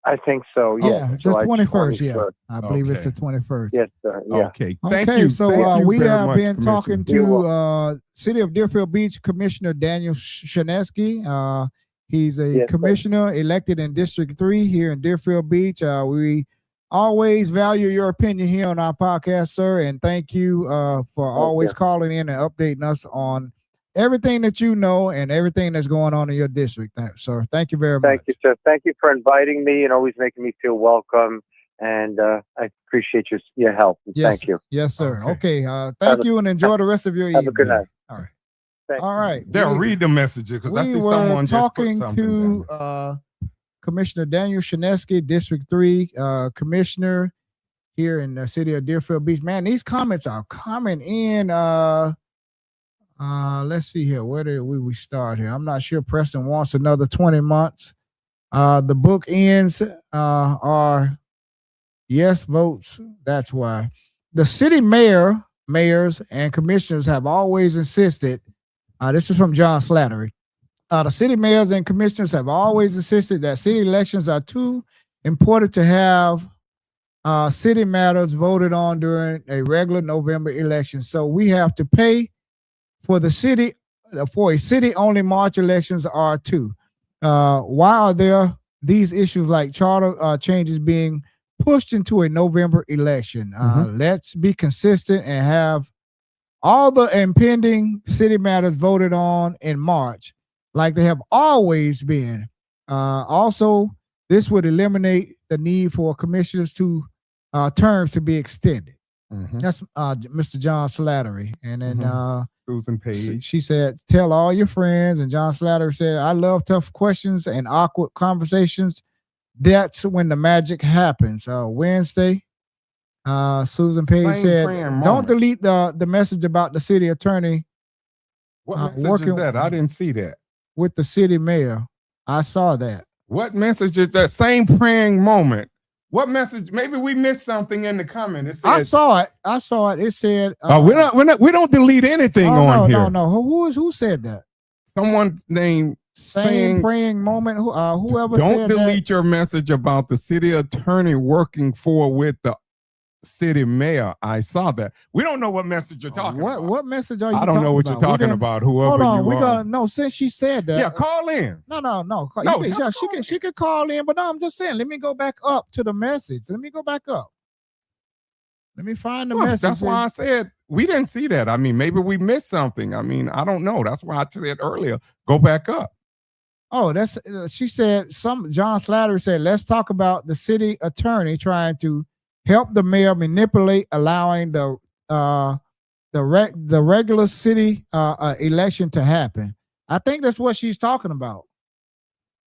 Speaker 3: I think so. Yeah,
Speaker 1: it's the
Speaker 3: July
Speaker 1: 21st. Yeah, I believe it's
Speaker 2: Okay.
Speaker 1: the 21st.
Speaker 3: Yes, sir. Yeah.
Speaker 2: Okay, thank
Speaker 1: Okay,
Speaker 2: you.
Speaker 1: so
Speaker 2: Thank you
Speaker 1: we
Speaker 2: very
Speaker 1: have
Speaker 2: much,
Speaker 1: been
Speaker 2: Commissioner.
Speaker 1: talking
Speaker 3: You're
Speaker 1: to City of Deerfield Beach Commissioner Daniel Shinesky. He's a
Speaker 3: Yes, sir.
Speaker 1: commissioner elected in District 3 here in Deerfield Beach. We always value your opinion here on our podcast, sir, and thank you for always calling in and updating us on everything that you know and everything that's going on in your district, sir. Thank you very much.
Speaker 3: Thank you, sir. Thank you for inviting me and always making me feel welcome. And I appreciate your help.
Speaker 1: Yes,
Speaker 3: Thank you.
Speaker 1: yes, sir.
Speaker 2: Okay.
Speaker 1: Thank you and enjoy the rest of your evening.
Speaker 3: Have a good night.
Speaker 1: All right.
Speaker 3: Thank
Speaker 1: All right.
Speaker 2: They'll read the messages because I
Speaker 1: We
Speaker 2: see
Speaker 1: were
Speaker 2: someone just put
Speaker 1: talking
Speaker 2: something
Speaker 1: to
Speaker 2: down.
Speaker 1: Commissioner Daniel Shinesky, District 3 commissioner here in the city of Deerfield Beach. Man, these comments are coming in. Let's see here. Where did we start here? I'm not sure. Preston wants another 20 months. The book ends are yes votes. That's why the city mayors, and commissioners have always insisted. This is from John Slattery. The city mayors and commissioners have always insisted that city elections are too important to have city matters voted on during a regular November election. So we have to pay for a city only March elections are too. Why are there these issues like charter changes being pushed into a November election? Let's be consistent and have all the impending city matters voted on in March, like they have always been. Also, this would eliminate the need for commissioners to terms to be extended. That's Mr. John Slattery. And then
Speaker 2: Susan Page.
Speaker 1: she said, tell all your friends. And John Slattery said, I love tough questions and awkward conversations. That's when the magic happens. Wednesday, Susan Page said, don't delete the message about the city attorney
Speaker 2: What message is that? I didn't see that.
Speaker 1: with the city mayor. I saw that.
Speaker 2: What message is that? Same praying moment. What message? Maybe we missed something in the comment. It said,
Speaker 1: I saw it. It said,
Speaker 2: we don't delete anything on here.
Speaker 1: No. Who said that?
Speaker 2: Someone named
Speaker 1: Same
Speaker 2: saying,
Speaker 1: praying moment. Whoever
Speaker 2: don't
Speaker 1: said
Speaker 2: delete your message about the city attorney working with the city mayor. I saw that. We don't know what message you're talking about.
Speaker 1: What message are you?
Speaker 2: I don't know what you're talking about. Whoever
Speaker 1: Hold on,
Speaker 2: you
Speaker 1: we
Speaker 2: are.
Speaker 1: gotta no. Since she said that,
Speaker 2: Yeah, call in.
Speaker 1: No.
Speaker 2: No,
Speaker 1: Yeah, she could call in, but no, I'm just saying. Let me go back up to the message. Let me go back up. Let me find the message.
Speaker 2: That's why I said we didn't see that. I mean, maybe we missed something. I mean, I don't know. That's why I said earlier, go back up.
Speaker 1: Oh, that's she said. John Slattery said, let's talk about the city attorney trying to help the mayor manipulate, allowing the the regular city election to happen. I think that's what she's talking about.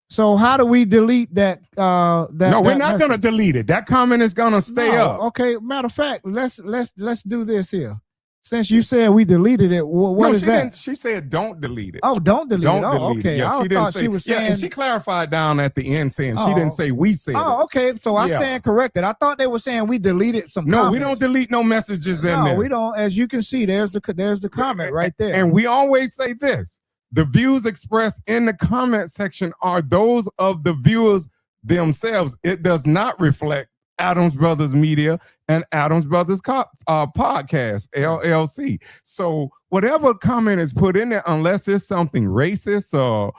Speaker 1: So how do we delete that?
Speaker 2: No, we're not going to delete it. That comment is going to stay up.
Speaker 1: Okay. Matter of fact, let's do this here. Since you said we deleted it, what is that?
Speaker 2: She said don't delete it.
Speaker 1: Oh, don't delete it. Oh,
Speaker 2: delete
Speaker 1: okay.
Speaker 2: it. Yeah,
Speaker 1: I thought she was saying.
Speaker 2: and she clarified down at the end saying she didn't say we said it.
Speaker 1: Oh, okay. So I stand corrected. I thought they were saying we deleted some.
Speaker 2: No,
Speaker 1: comments.
Speaker 2: we don't delete no messages in there.
Speaker 1: No, we don't. As you can see, there's the comment right there.
Speaker 2: And we always say this: the views expressed in the comment section are those of the viewers themselves. It does not reflect Adams Brothers Media and Adams Brothers Podcast, LLC. So whatever comment is put in there, unless it's something racist or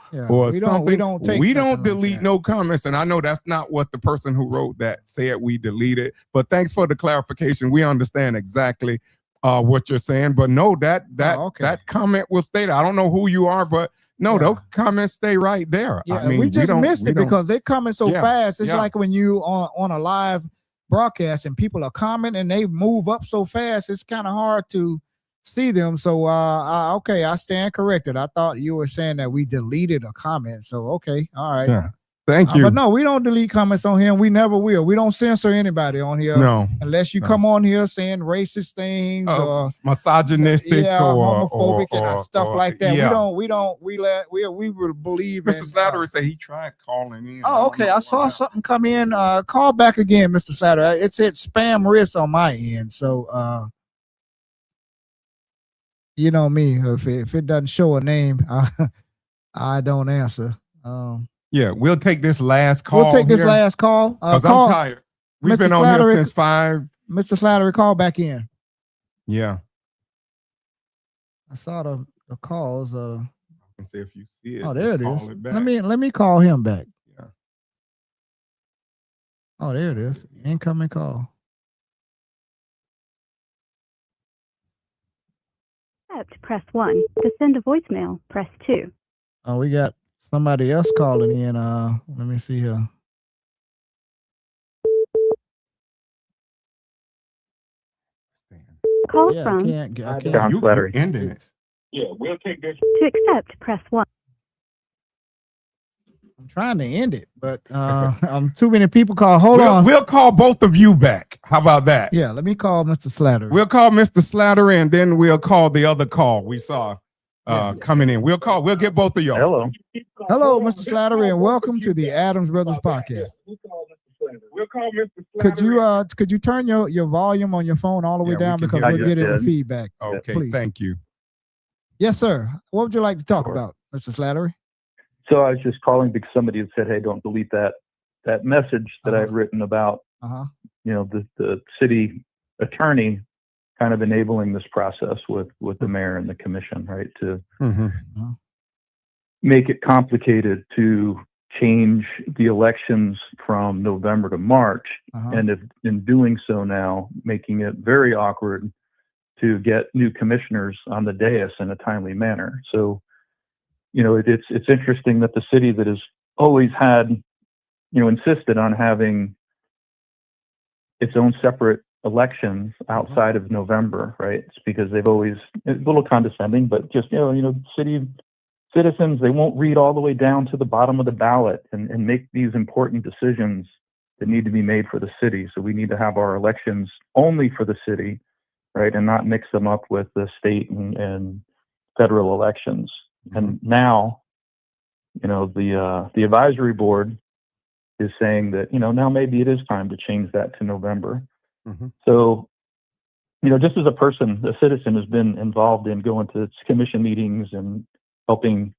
Speaker 2: something, we don't delete no comments. And I know that's not what the person who wrote that said we deleted, but thanks for the clarification. We understand exactly what you're saying. But no, that comment will stay there. I don't know who you are, but no, those comments stay right there.
Speaker 1: Yeah,
Speaker 2: I mean,
Speaker 1: we just missed it because they coming so fast. It's like when you on a live broadcast and people are commenting and they move up so fast, it's kind of hard to see them. So okay, I stand corrected. I thought you were saying that we deleted a comment. So okay, all right.
Speaker 2: Yeah. Thank you.
Speaker 1: But no, we don't delete comments on here. We never will. We don't censor anybody on here.
Speaker 2: No.
Speaker 1: Unless you come on here saying racist things or
Speaker 2: misogynistic or
Speaker 1: homophobic and stuff like that.
Speaker 2: Yeah.
Speaker 1: We will believe
Speaker 2: Mr. Slattery said he tried calling in.
Speaker 1: Oh, okay. I saw something come in. Call back again, Mr. Slattery. It said spam risk on my end. So you know me, if it doesn't show a name, I don't answer.
Speaker 2: Yeah, we'll take this last call.
Speaker 1: We'll take this last call.
Speaker 2: Because I'm tired. We've
Speaker 1: Mr.
Speaker 2: been on here since 5.
Speaker 1: Mr. Slattery, call back in.
Speaker 2: Yeah.
Speaker 1: I saw the calls.
Speaker 2: I can see if you see it.
Speaker 1: Oh, there it is.
Speaker 2: Let
Speaker 1: me call him back.
Speaker 2: Yeah.
Speaker 1: Oh, there it is. Incoming call.
Speaker 4: Press 1. To send a voicemail, press 2.
Speaker 1: Oh, we got somebody else calling in. Let me see here.
Speaker 4: Call
Speaker 1: Yeah,
Speaker 4: from.
Speaker 1: I can't.
Speaker 2: You're ending this. Yeah, we'll take this.
Speaker 4: To accept, press 1.
Speaker 1: I'm trying to end it, but too many people call. Hold on.
Speaker 2: We'll call both of you back. How about that?
Speaker 1: Yeah, let me call Mr. Slattery.
Speaker 2: We'll call Mr. Slattery and then we'll call the other call we saw coming in. We'll get both of y'all.
Speaker 1: Hello, Mr. Slattery, and welcome to the Adams Brothers Podcast.
Speaker 2: We'll call Mr. Slattery.
Speaker 1: Could you turn your volume on your phone all the way down because we're getting the feedback?
Speaker 2: Okay,
Speaker 1: please.
Speaker 2: Thank you.
Speaker 1: Yes, sir. What would you like to talk about, Mr. Slattery?
Speaker 5: So I was just calling because somebody had said, "Hey, don't delete that message that I've written about, the city attorney kind of enabling this process with the mayor and the commission, right? To make it complicated to change the elections from November to March, and if in doing so now, making it very awkward to get new commissioners on the dais in a timely manner." So, it's interesting that the city that has always had, insisted on having its own separate elections outside of November, right? It's because they've always, it's a little condescending, but just, city citizens, they won't read all the way down to the bottom of the ballot and make these important decisions that need to be made for the city. So we need to have our elections only for the city, right? And not mix them up with the state and federal elections. And now, the advisory board is saying that, now maybe it is time to change that to November. So, just as a citizen who's been involved in going to commission meetings and helping,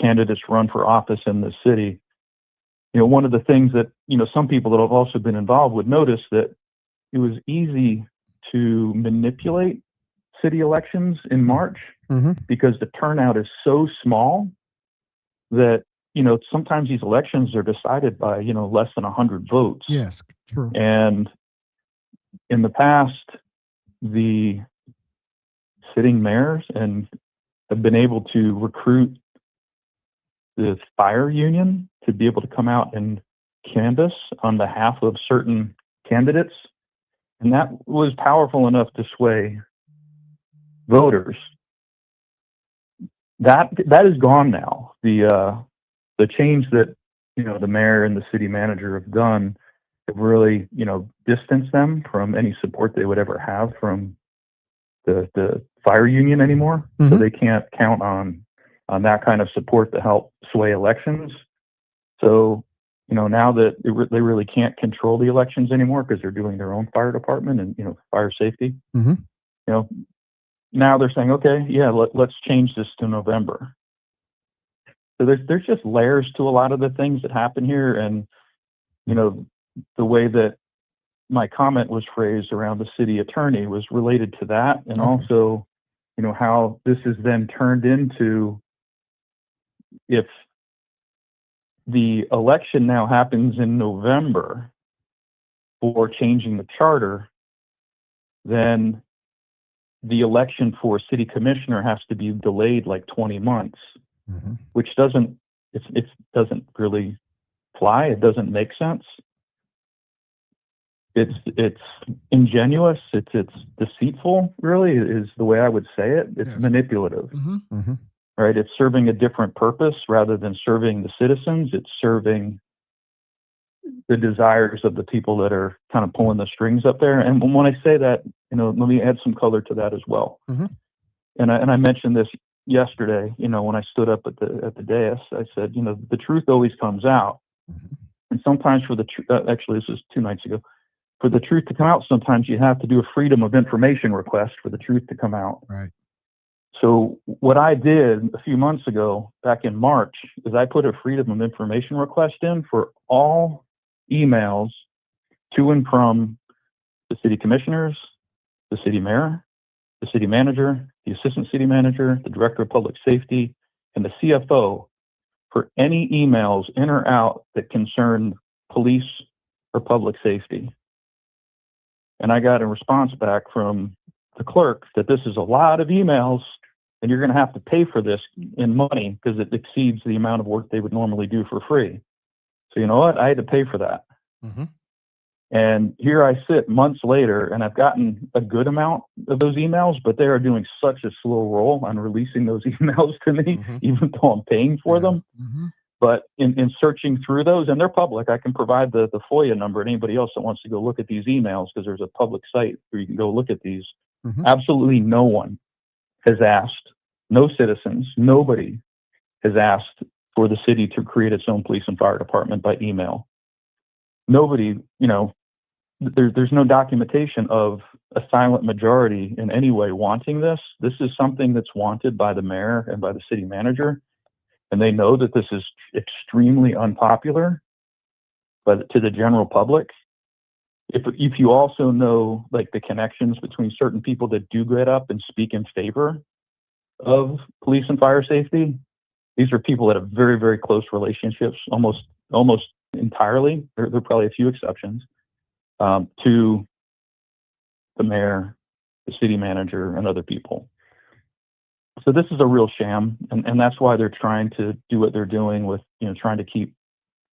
Speaker 5: candidates run for office in the city, one of the things that, some people that have also been involved would notice that it was easy to manipulate city elections in March because the turnout is so small that, sometimes these elections are decided by, less than 100 votes.
Speaker 1: Yes, true.
Speaker 5: And in the past, the sitting mayors have been able to recruit the fire union to be able to come out and canvass on behalf of certain candidates. And that was powerful enough to sway voters. That is gone now. The change that the mayor and the city manager have done have really distanced them from any support they would ever have from the fire union anymore. So they can't count on that kind of support to help sway elections. So now that they really can't control the elections anymore because they're doing their own fire department and fire safety. Now they're saying, okay, yeah, let's change this to November. So there's just layers to a lot of the things that happen here, and the way that my comment was phrased around the city attorney was related to that, and also how this is then turned into, if the election now happens in November for changing the charter, then the election for city commissioner has to be delayed like 20 months, which doesn't really fly. It doesn't make sense. It's ingenuous. It's deceitful, really, is the way I would say it. It's manipulative, right? It's serving a different purpose rather than serving the citizens. It's serving the desires of the people that are kind of pulling the strings up there. And when I say that, let me add some color to that as well. And I mentioned this yesterday, when I stood up at the dais. I said, the truth always comes out. And sometimes for the actually, this was 2 nights ago. For the truth to come out, sometimes you have to do a freedom of information request for the truth to come out.
Speaker 1: Right.
Speaker 5: So what I did a few months ago, back in March, is I put a freedom of information request in for all emails to and from the city commissioners, the city mayor, the city manager, the assistant city manager, the director of public safety, and the CFO for any emails in or out that concern police or public safety. And I got a response back from the clerk that this is a lot of emails and you're going to have to pay for this in money because it exceeds the amount of work they would normally do for free. So you know what? I had to pay for that. And here I sit months later, and I've gotten a good amount of those emails, but they are doing such a slow roll on releasing those emails to me, even though I'm paying for them. But in searching through those, and they're public, I can provide the FOIA number to anybody else that wants to go look at these emails, because there's a public site where you can go look at these. Absolutely no one has asked, no citizens, nobody has asked for the city to create its own police and fire department by email. Nobody, there's no documentation of a silent majority in any way wanting this. This is something that's wanted by the mayor and by the city manager. And they know that this is extremely unpopular, but to the general public, if you also know like the connections between certain people that do get up and speak in favor of police and fire safety, these are people that have very, very close relationships, almost entirely. There are probably a few exceptions to the mayor, the city manager, and other people. So this is a real sham, and that's why they're trying to do what they're doing with, trying to keep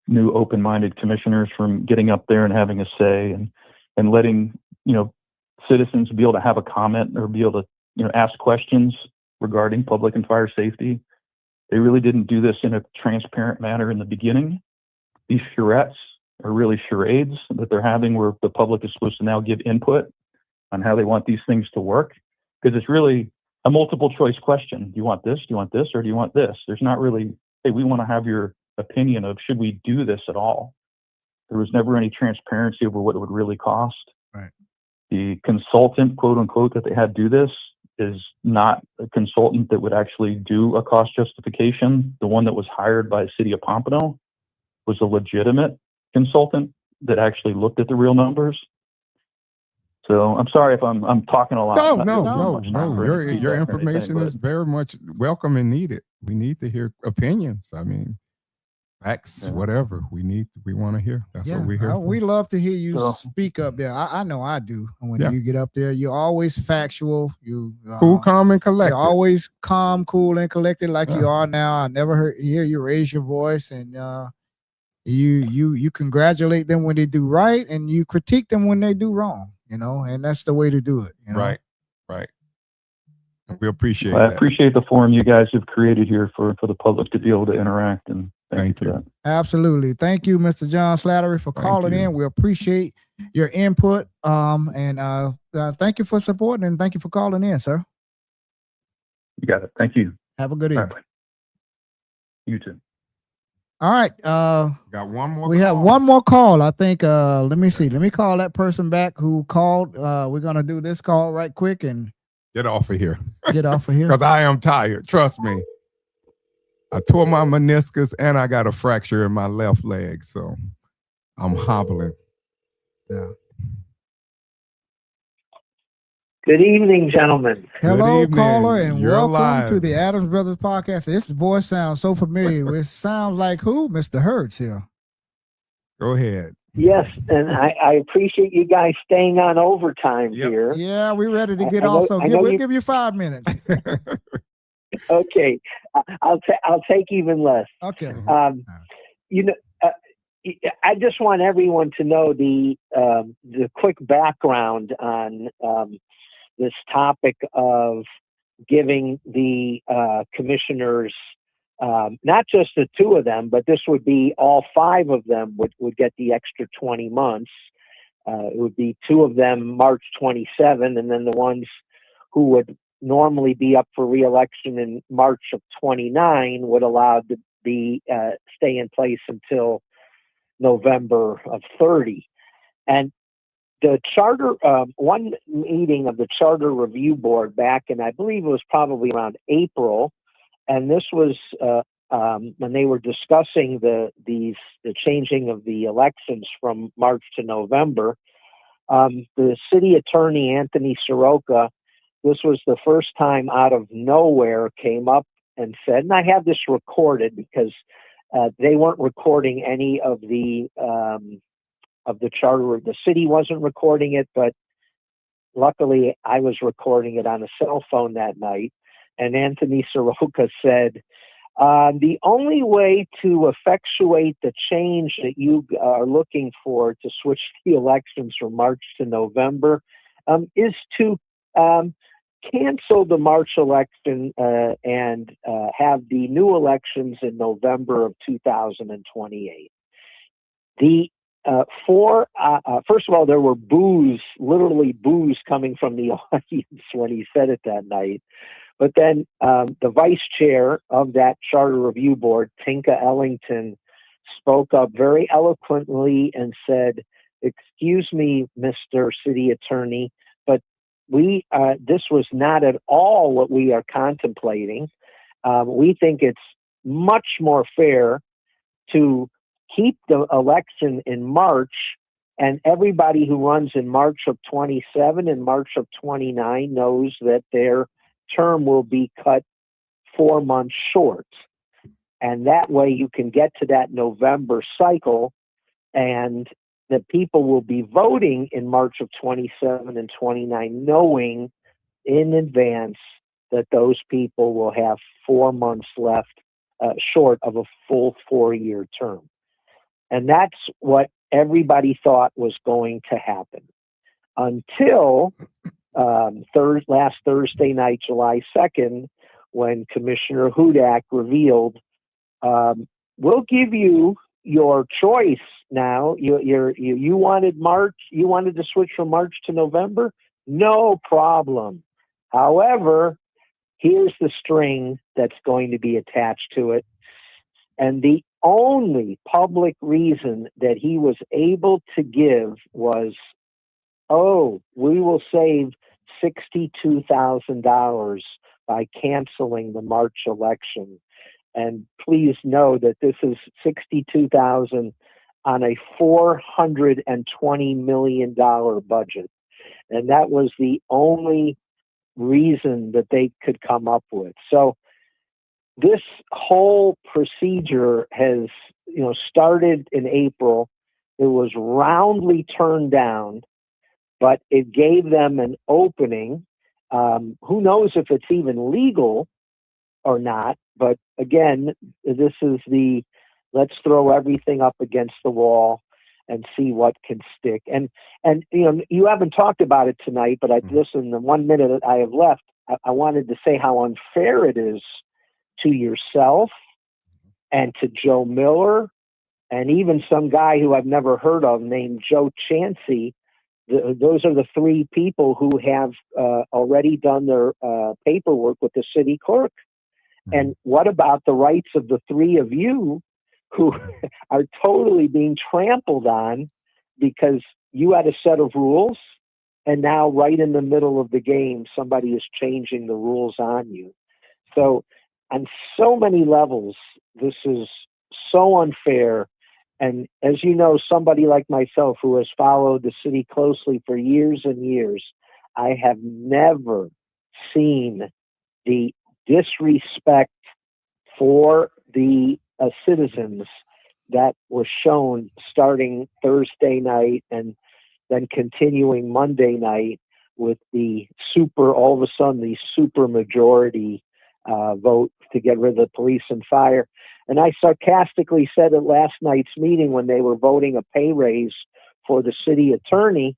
Speaker 5: new open-minded commissioners from getting up there and having a say, and letting, citizens be able to have a comment or be able to, ask questions regarding public and fire safety. They really didn't do this in a transparent manner in the beginning. These charrettes are really charades that they're having where the public is supposed to now give input on how they want these things to work, because it's really a multiple choice question. Do you want this? Do you want this? Or do you want this? There's not really, hey, we want to have your opinion of should we do this at all? There was never any transparency over what it would really cost.
Speaker 1: Right.
Speaker 5: The consultant, quote unquote, that they had do this is not a consultant that would actually do a cost justification. The one that was hired by the city of Pompano was a legitimate consultant that actually looked at the real numbers. So I'm sorry if I'm talking a lot.
Speaker 2: No. Your information is very much welcome and needed. We need to hear opinions. I mean, facts, whatever we want to hear. That's what we hear.
Speaker 1: We love to hear you speak up there. I know I do. When you get up there, you're always factual. You
Speaker 2: cool, calm, and collected.
Speaker 1: You're always calm, cool, and collected like you are now. I never hear you raise your voice, and you congratulate them when they do right, and you critique them when they do wrong. And that's the way to do it.
Speaker 2: Right. We appreciate
Speaker 5: I
Speaker 2: that.
Speaker 5: appreciate the forum you guys have created here for the public to be able to interact, and thank you for that.
Speaker 1: Absolutely. Thank you, Mr. John Slattery, for calling in. We appreciate your input. And thank you for supporting, and thank you for calling in, sir.
Speaker 5: You got it. Thank you.
Speaker 1: Have a good evening.
Speaker 5: Bye. You too.
Speaker 1: All right.
Speaker 2: Got one more.
Speaker 1: We have one more call. I think. Let me see. Let me call that person back who called. We're gonna do this call right quick and
Speaker 2: get off of here.
Speaker 1: Get off of here.
Speaker 2: Because I am tired. Trust me. I tore my meniscus and I got a fracture in my left leg, so I'm hobbling.
Speaker 1: Yeah.
Speaker 6: Good evening, gentlemen.
Speaker 1: Hello,
Speaker 2: evening.
Speaker 1: caller, and
Speaker 2: You're
Speaker 1: welcome
Speaker 2: live.
Speaker 1: to the Adams Brothers podcast. This voice sounds so familiar. It sounds like who? Mr. Hertz here.
Speaker 2: Go ahead.
Speaker 6: Yes, and I appreciate you guys staying on overtime here.
Speaker 1: Yeah, we're ready to get
Speaker 6: I know-
Speaker 1: off. So
Speaker 6: I know
Speaker 1: we'll
Speaker 6: you-
Speaker 1: give you 5 minutes.
Speaker 6: Okay, I'll take even less.
Speaker 1: Okay.
Speaker 6: You know, I just want everyone to know the quick background on this topic of giving the commissioners, not just the two of them, but this would be all five of them would get the extra 20 months. It would be two of them March 27, and then the ones who would normally be up for re-election in March of 29 would allow to be stay in place until November of 30. And the charter, one meeting of the Charter Review Board back in, I believe it was probably around April, and this was when they were discussing the changing of the elections from March to November. The city attorney, Anthony Soroka, this was the first time out of nowhere came up and said, and I have this recorded because they weren't recording any of the charter. The city wasn't recording it, but luckily I was recording it on a cell phone that night. And Anthony Soroka said, the only way to effectuate the change that you are looking for to switch the elections from March to November is to cancel the March election and have the new elections in November of 2028. First of all, there were literally boos coming from the audience when he said it that night. But then the vice chair of that Charter Review Board, Tinka Ellington, spoke up very eloquently and said, "Excuse me, Mr. City Attorney, but this was not at all what we are contemplating. We think it's much more fair to keep the election in March, and everybody who runs in March of 27 and March of 29 knows that their term will be cut 4 months short. And that way you can get to that November cycle, and the people will be voting in March of 27 and 29, knowing in advance that those people will have 4 months left short of a full 4-year term." And that's what everybody thought was going to happen until last Thursday night, July 2nd, when Commissioner Hudak revealed, we'll give you your choice now. You wanted March, you wanted to switch from March to November? No problem. However, here's the string that's going to be attached to it. And the only public reason that he was able to give was, we will save $62,000 by canceling the March election. And please know that this is $62,000 on a $420 million budget. And that was the only reason that they could come up with. So this whole procedure has, started in April. It was roundly turned down, but it gave them an opening. Who knows if it's even legal or not? But again, this is let's throw everything up against the wall and see what can stick. And you haven't talked about it tonight, but in the 1 minute I have left, I wanted to say how unfair it is to yourself and to Joe Miller and even some guy who I've never heard of named Joe Chansey. Those are the three people who have already done their paperwork with the city clerk. And what about the rights of the three of you who are totally being trampled on because you had a set of rules and now right in the middle of the game, somebody is changing the rules on you. So on so many levels, this is so unfair. And as you know, somebody like myself who has followed the city closely for years and years, I have never seen the disrespect for the citizens that was shown starting Thursday night and then continuing Monday night with the all of a sudden, the super majority vote to get rid of the police and fire. And I sarcastically said at last night's meeting when they were voting a pay raise for the city attorney,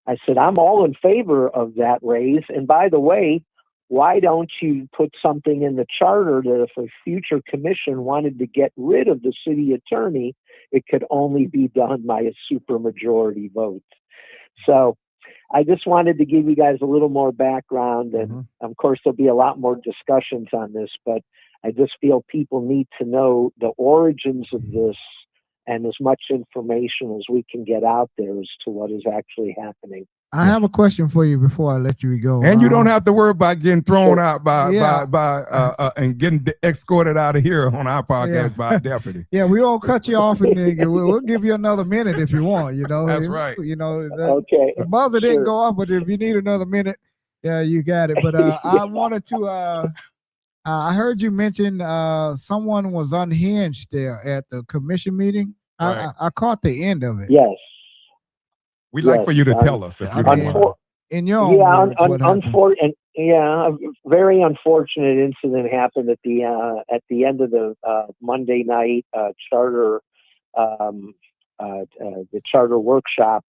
Speaker 6: I said, I'm all in favor of that raise. And by the way, why don't you put something in the charter that if a future commission wanted to get rid of the city attorney, it could only be done by a supermajority vote. So I just wanted to give you guys a little more background. And of course, there'll be a lot more discussions on this, but I just feel people need to know the origins of this and as much information as we can get out there as to what is actually happening.
Speaker 1: I have a question for you before I let you go.
Speaker 2: And you don't have to worry about getting thrown out by and getting escorted out of here on our podcast by a deputy.
Speaker 1: Yeah, we won't cut you off, and we'll give you another minute if you want. You know,
Speaker 2: that's right.
Speaker 1: You know,
Speaker 6: okay.
Speaker 1: The buzzer didn't go off, but if you need another minute, yeah, you got it. But I wanted to. I heard you mention someone was unhinged there at the commission meeting.
Speaker 2: Right.
Speaker 1: I caught the end of it.
Speaker 6: Yes.
Speaker 2: We'd like for you to tell us if you don't mind.
Speaker 1: In your own words,
Speaker 6: a very unfortunate incident happened at the end of the Monday night charter the charter workshop.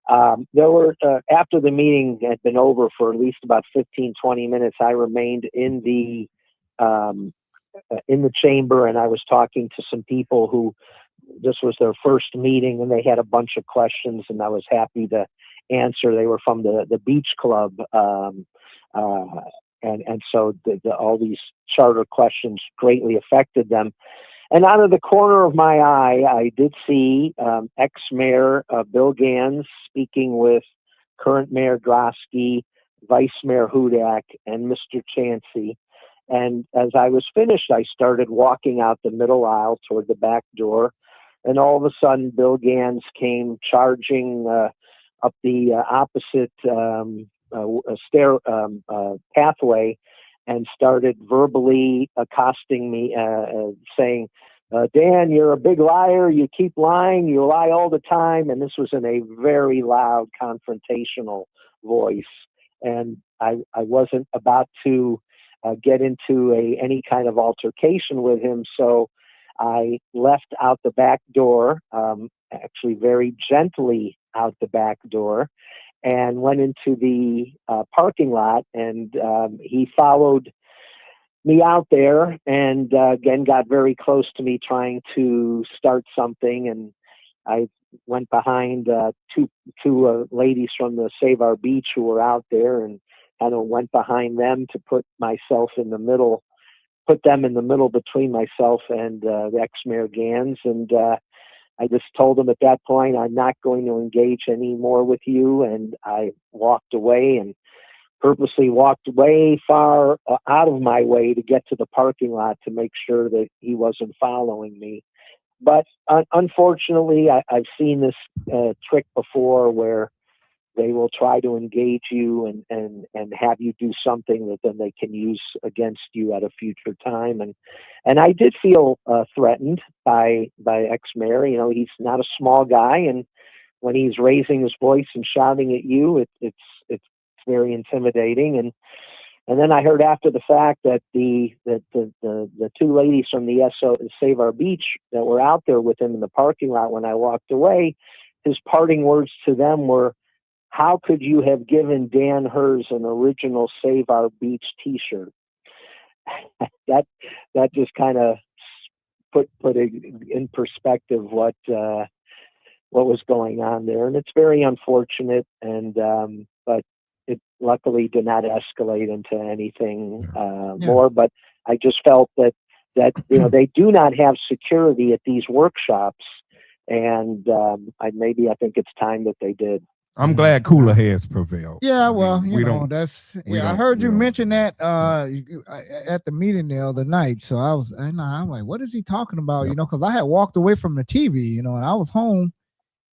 Speaker 6: There were after the meeting had been over for at least about 15-20 minutes, I remained in the chamber, and I was talking to some people who this was their first meeting, and they had a bunch of questions, and I was happy to answer. They were from the beach club, and so all these charter questions greatly affected them. And out of the corner of my eye, I did see ex-mayor Bill Gans speaking with current Mayor Drosky, Vice Mayor Hudak, and Mr. Chansey. And as I was finished, I started walking out the middle aisle toward the back door. And all of a sudden, Bill Gans came charging up the opposite pathway and started verbally accosting me, saying, Dan, you're a big liar. You keep lying. You lie all the time. And this was in a very loud, confrontational voice. And I wasn't about to get into any kind of altercation with him. So I left out the back door, actually very gently out the back door, and went into the parking lot. And he followed me out there and again got very close to me trying to start something. And I went behind two ladies from the Save Our Beach who were out there, and kind of went behind them to put them in the middle between myself and the ex-mayor Gans. And I just told him at that point, I'm not going to engage any more with you. And I walked away, and purposely walked way far out of my way to get to the parking lot to make sure that he wasn't following me. But unfortunately, I've seen this trick before where they will try to engage you and have you do something that then they can use against you at a future time. And I did feel threatened by ex-mayor. You know, he's not a small guy, and when he's raising his voice and shouting at you, it's very intimidating. And then I heard after the fact that the two ladies from the Save Our Beach that were out there with him in the parking lot when I walked away, his parting words to them were, how could you have given Dan Hers an original Save Our Beach T-shirt? that just kind of put it in perspective what was going on there, and it's very unfortunate. And but it luckily did not escalate into anything more. But I just felt that they do not have security at these workshops, and I think it's time that they did.
Speaker 2: I'm glad cooler heads prevailed.
Speaker 1: Yeah, well, I heard you mention that at the meeting the other night. So I'm like, what is he talking about?
Speaker 2: Yep.
Speaker 1: Because I had walked away from the TV, and I was home,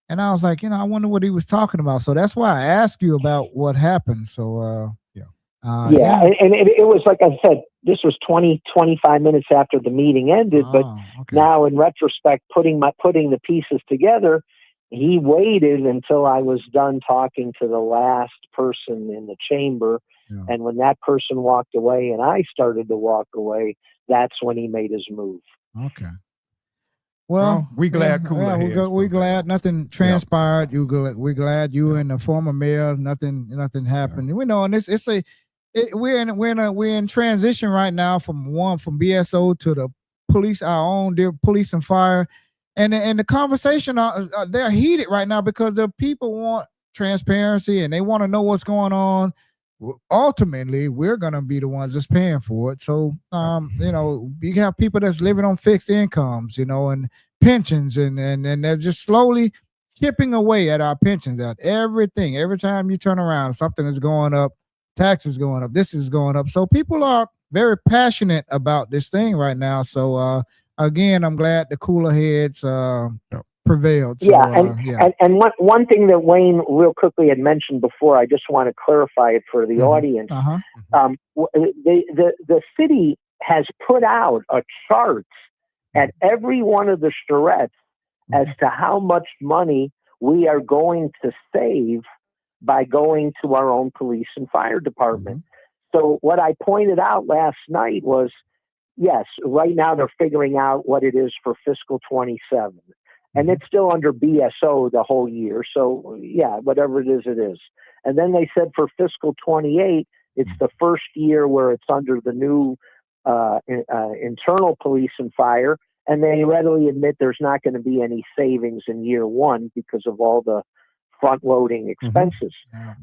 Speaker 1: and I was like, I wonder what he was talking about. So that's why I asked you about what happened. So
Speaker 6: and it was like I said, this was 25 minutes after the meeting ended. But now in retrospect, putting the pieces together, he waited until I was done talking to the last person in the chamber. Yeah. And when that person walked away and I started to walk away, that's when he made his move.
Speaker 1: Okay. Well,
Speaker 2: we glad cooler heads.
Speaker 1: We're glad nothing transpired. We're glad you and the former mayor, nothing happened. We know, and we're in transition right now from BSO to the police, our own dear police and fire. And the conversation, they're heated right now because the people want transparency and they want to know what's going on. Ultimately, we're going to be the ones that's paying for it. So, you have people that's living on fixed incomes, and pensions, and they're just slowly chipping away at our pensions, at everything. Every time you turn around, something is going up, taxes going up, this is going up. So people are very passionate about this thing right now. So, again, I'm glad the cooler heads prevailed. So,
Speaker 6: and one thing that Wayne real quickly had mentioned before, I just want to clarify it for the audience. The city has put out a chart at every one of the charrettes as to how much money we are going to save by going to our own police and fire department. So what I pointed out last night was, yes, right now they're figuring out what it is for fiscal 27. And it's still under BSO the whole year. So, whatever it is, it is. And then they said for fiscal 28, it's the first year where it's under the new internal police and fire. And they readily admit there's not going to be any savings in year one because of all the front-loading expenses.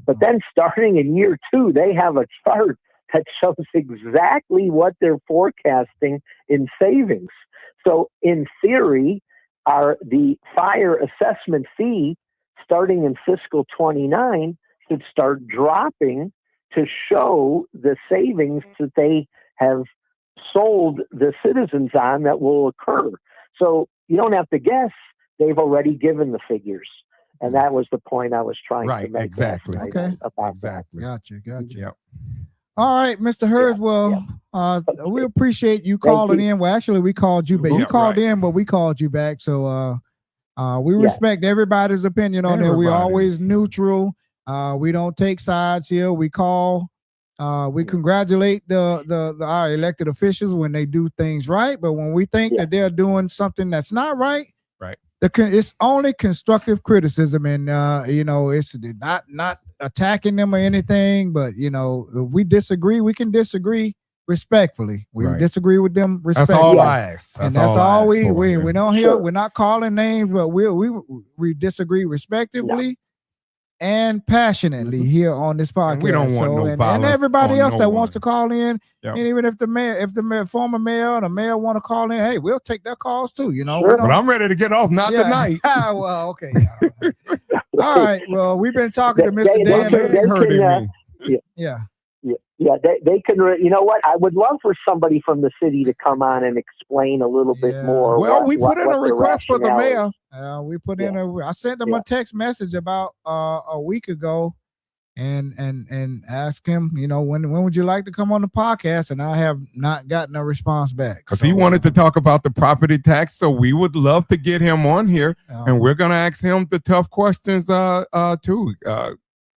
Speaker 6: But then starting in year two, they have a chart that shows exactly what they're forecasting in savings. So in theory, the fire assessment fee starting in fiscal 29 should start dropping to show the savings that they have sold the citizens on that will occur. So you don't have to guess. They've already given the figures. And that was the point I was trying to make.
Speaker 2: Exactly.
Speaker 1: Okay.
Speaker 2: Exactly.
Speaker 1: Gotcha.
Speaker 2: Yep.
Speaker 1: All right, Mr. Hers. We appreciate you calling in. Well, actually, we called you back. You called in, but we called you back. So we respect everybody's opinion on it. We're always neutral. We don't take sides here. We call. We congratulate our elected officials when they do things right. But when we think that they're doing something that's not right, it's only constructive criticism, and it's not attacking them or anything. But if we disagree, we can disagree respectfully. We disagree with them respectfully.
Speaker 2: That's all I ask.
Speaker 1: And that's all we don't hear. We're not calling names, but we disagree respectively and passionately here on this podcast.
Speaker 2: And we don't want no violence.
Speaker 1: And everybody else that wants
Speaker 2: to
Speaker 1: call in, and even if the former mayor or the mayor want to call in, hey, we'll take their calls too.
Speaker 6: Sure.
Speaker 2: But I'm ready to get off, not tonight.
Speaker 1: Well, okay. All right. Well, we've been talking to Mr. Dan.
Speaker 6: They can. You know what? I would love for somebody from the city to come on and explain a little bit more.
Speaker 2: Well, we put in a request for the mayor.
Speaker 1: We put in I sent him a text message about a week ago, and asked him, when would you like to come on the podcast? And I have not gotten a response back
Speaker 2: because he wanted to talk about the property tax. So we would love to get him on here, and we're gonna ask him the tough questions too.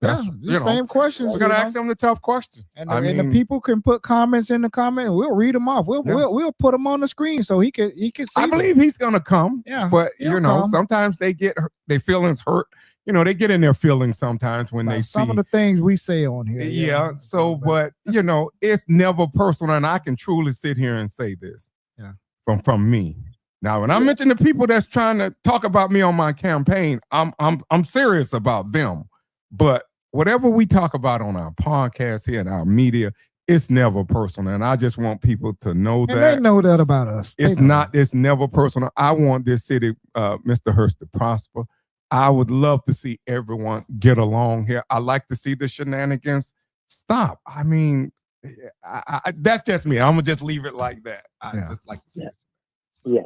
Speaker 2: That's
Speaker 1: the same questions.
Speaker 2: We're gonna
Speaker 1: you
Speaker 2: ask them the tough questions.
Speaker 1: And the people can put comments in the comment. We'll read them off. We'll put them on the screen so he can see.
Speaker 2: I believe he's gonna come.
Speaker 1: Yeah,
Speaker 2: but
Speaker 1: he'll come.
Speaker 2: sometimes they get their feelings hurt. They get in their feelings sometimes when they see
Speaker 1: some of the things we say on here.
Speaker 2: Yeah. So, but it's never personal, and I can truly sit here and say this.
Speaker 1: Yeah.
Speaker 2: From me. Now, when I mention the people that's trying to talk about me on my campaign, I'm serious about them. But whatever we talk about on our podcast here and our media, it's never personal. And I just want people to know that.
Speaker 1: They know that about us.
Speaker 2: It's never personal. I want this city, Mr. Hurst, to prosper. I would love to see everyone get along here. I like to see the shenanigans stop. I mean, that's just me. I'm going to just leave it like that. I just like to see it.
Speaker 6: Yeah.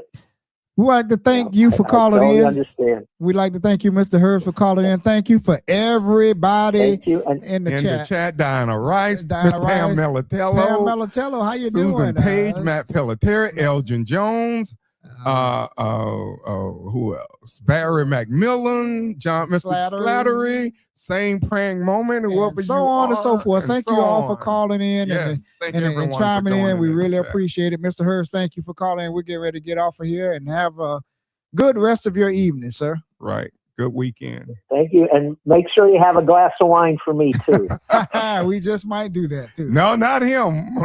Speaker 1: We'd like to thank you for calling
Speaker 6: totally
Speaker 1: in.
Speaker 6: Understand.
Speaker 1: We'd like to thank you, Mr. Hurst, for calling in. Thank you for everybody in the
Speaker 2: chat. Diana Rice, Miss Pam Melatello.
Speaker 1: Pam Melatello, how you doing?
Speaker 2: Susan Page, Matt Pelletier, Elgin Jones. Who else? Barry McMillan, Mr. Slattery, Same Praying Moment,
Speaker 1: and so on and so forth. Thank you all for calling in and chiming in. We really appreciate it. Mr. Hurst, thank you for calling in. We're getting ready to get off of here and have a good rest of your evening, sir.
Speaker 2: Right. Good weekend.
Speaker 6: Thank you. And make sure you have a glass of wine for me, too.
Speaker 1: We just might do that, too.
Speaker 2: No, not him.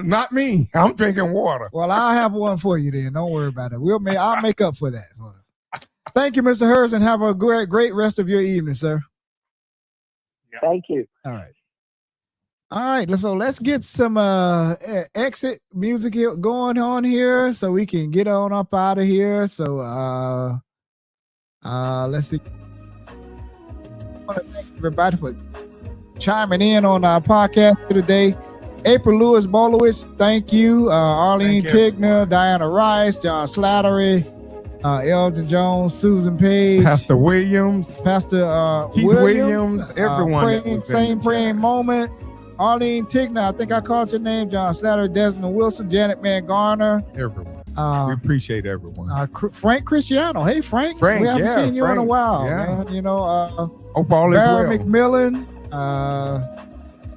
Speaker 2: Not me. I'm drinking water.
Speaker 1: Well, I'll have one for you then. Don't worry about it. I'll make up for that. Thank you, Mr. Hurst, and have a great rest of your evening, sir.
Speaker 6: Yeah. Thank you.
Speaker 1: All right. So let's get some exit music going on here so we can get on up out of here. So let's see. I want to thank everybody for chiming in on our podcast today. April Lewis Bolowitz, thank you. Arlene Tigner, Diana Rice, John Slattery, Elgin Jones, Susan Page,
Speaker 2: Pastor Williams,
Speaker 1: Pastor
Speaker 2: Keith Williams, everyone.
Speaker 1: Same Praying Moment. Arlene Tigner, I think I called your name. John Slattery, Desmond Wilson, Janet Man Garner.
Speaker 2: Everyone. We appreciate everyone.
Speaker 1: Frank Cristiano. Hey, Frank. We haven't seen you in a while, man.
Speaker 2: Hope all is well.
Speaker 1: Barry McMillan,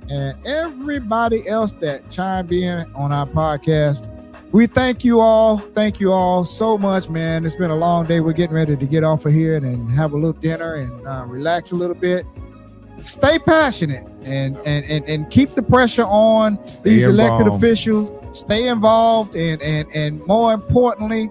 Speaker 1: and everybody else that chimed in on our podcast. We thank you all. Thank you all so much, man. It's been a long day. We're getting ready to get off of here and have a little dinner and relax a little bit. Stay passionate and keep the pressure on these elected officials. Stay involved and more importantly,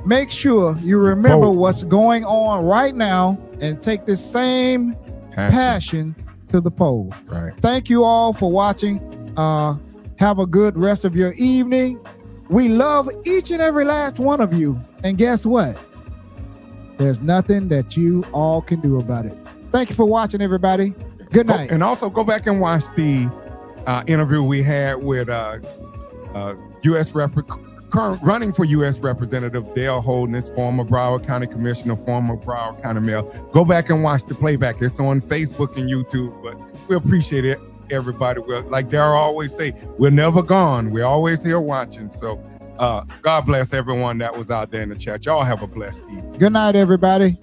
Speaker 1: make sure you remember what's going on right now and take the same passion to the polls.
Speaker 2: Right.
Speaker 1: Thank you all for watching. Have a good rest of your evening. We love each and every last one of you. And guess what? There's nothing that you all can do about it. Thank you for watching, everybody. Good night.
Speaker 2: And also go back and watch the interview we had with current running for U.S. Representative Dale Holdness, former Broward County Commissioner, former Broward County Mayor. Go back and watch the playback. It's on Facebook and YouTube, but we appreciate it, everybody. Like Darryl always say, we're never gone. We're always here watching. So God bless everyone that was out there in the chat. Y'all have a blessed evening.
Speaker 1: Good night, everybody.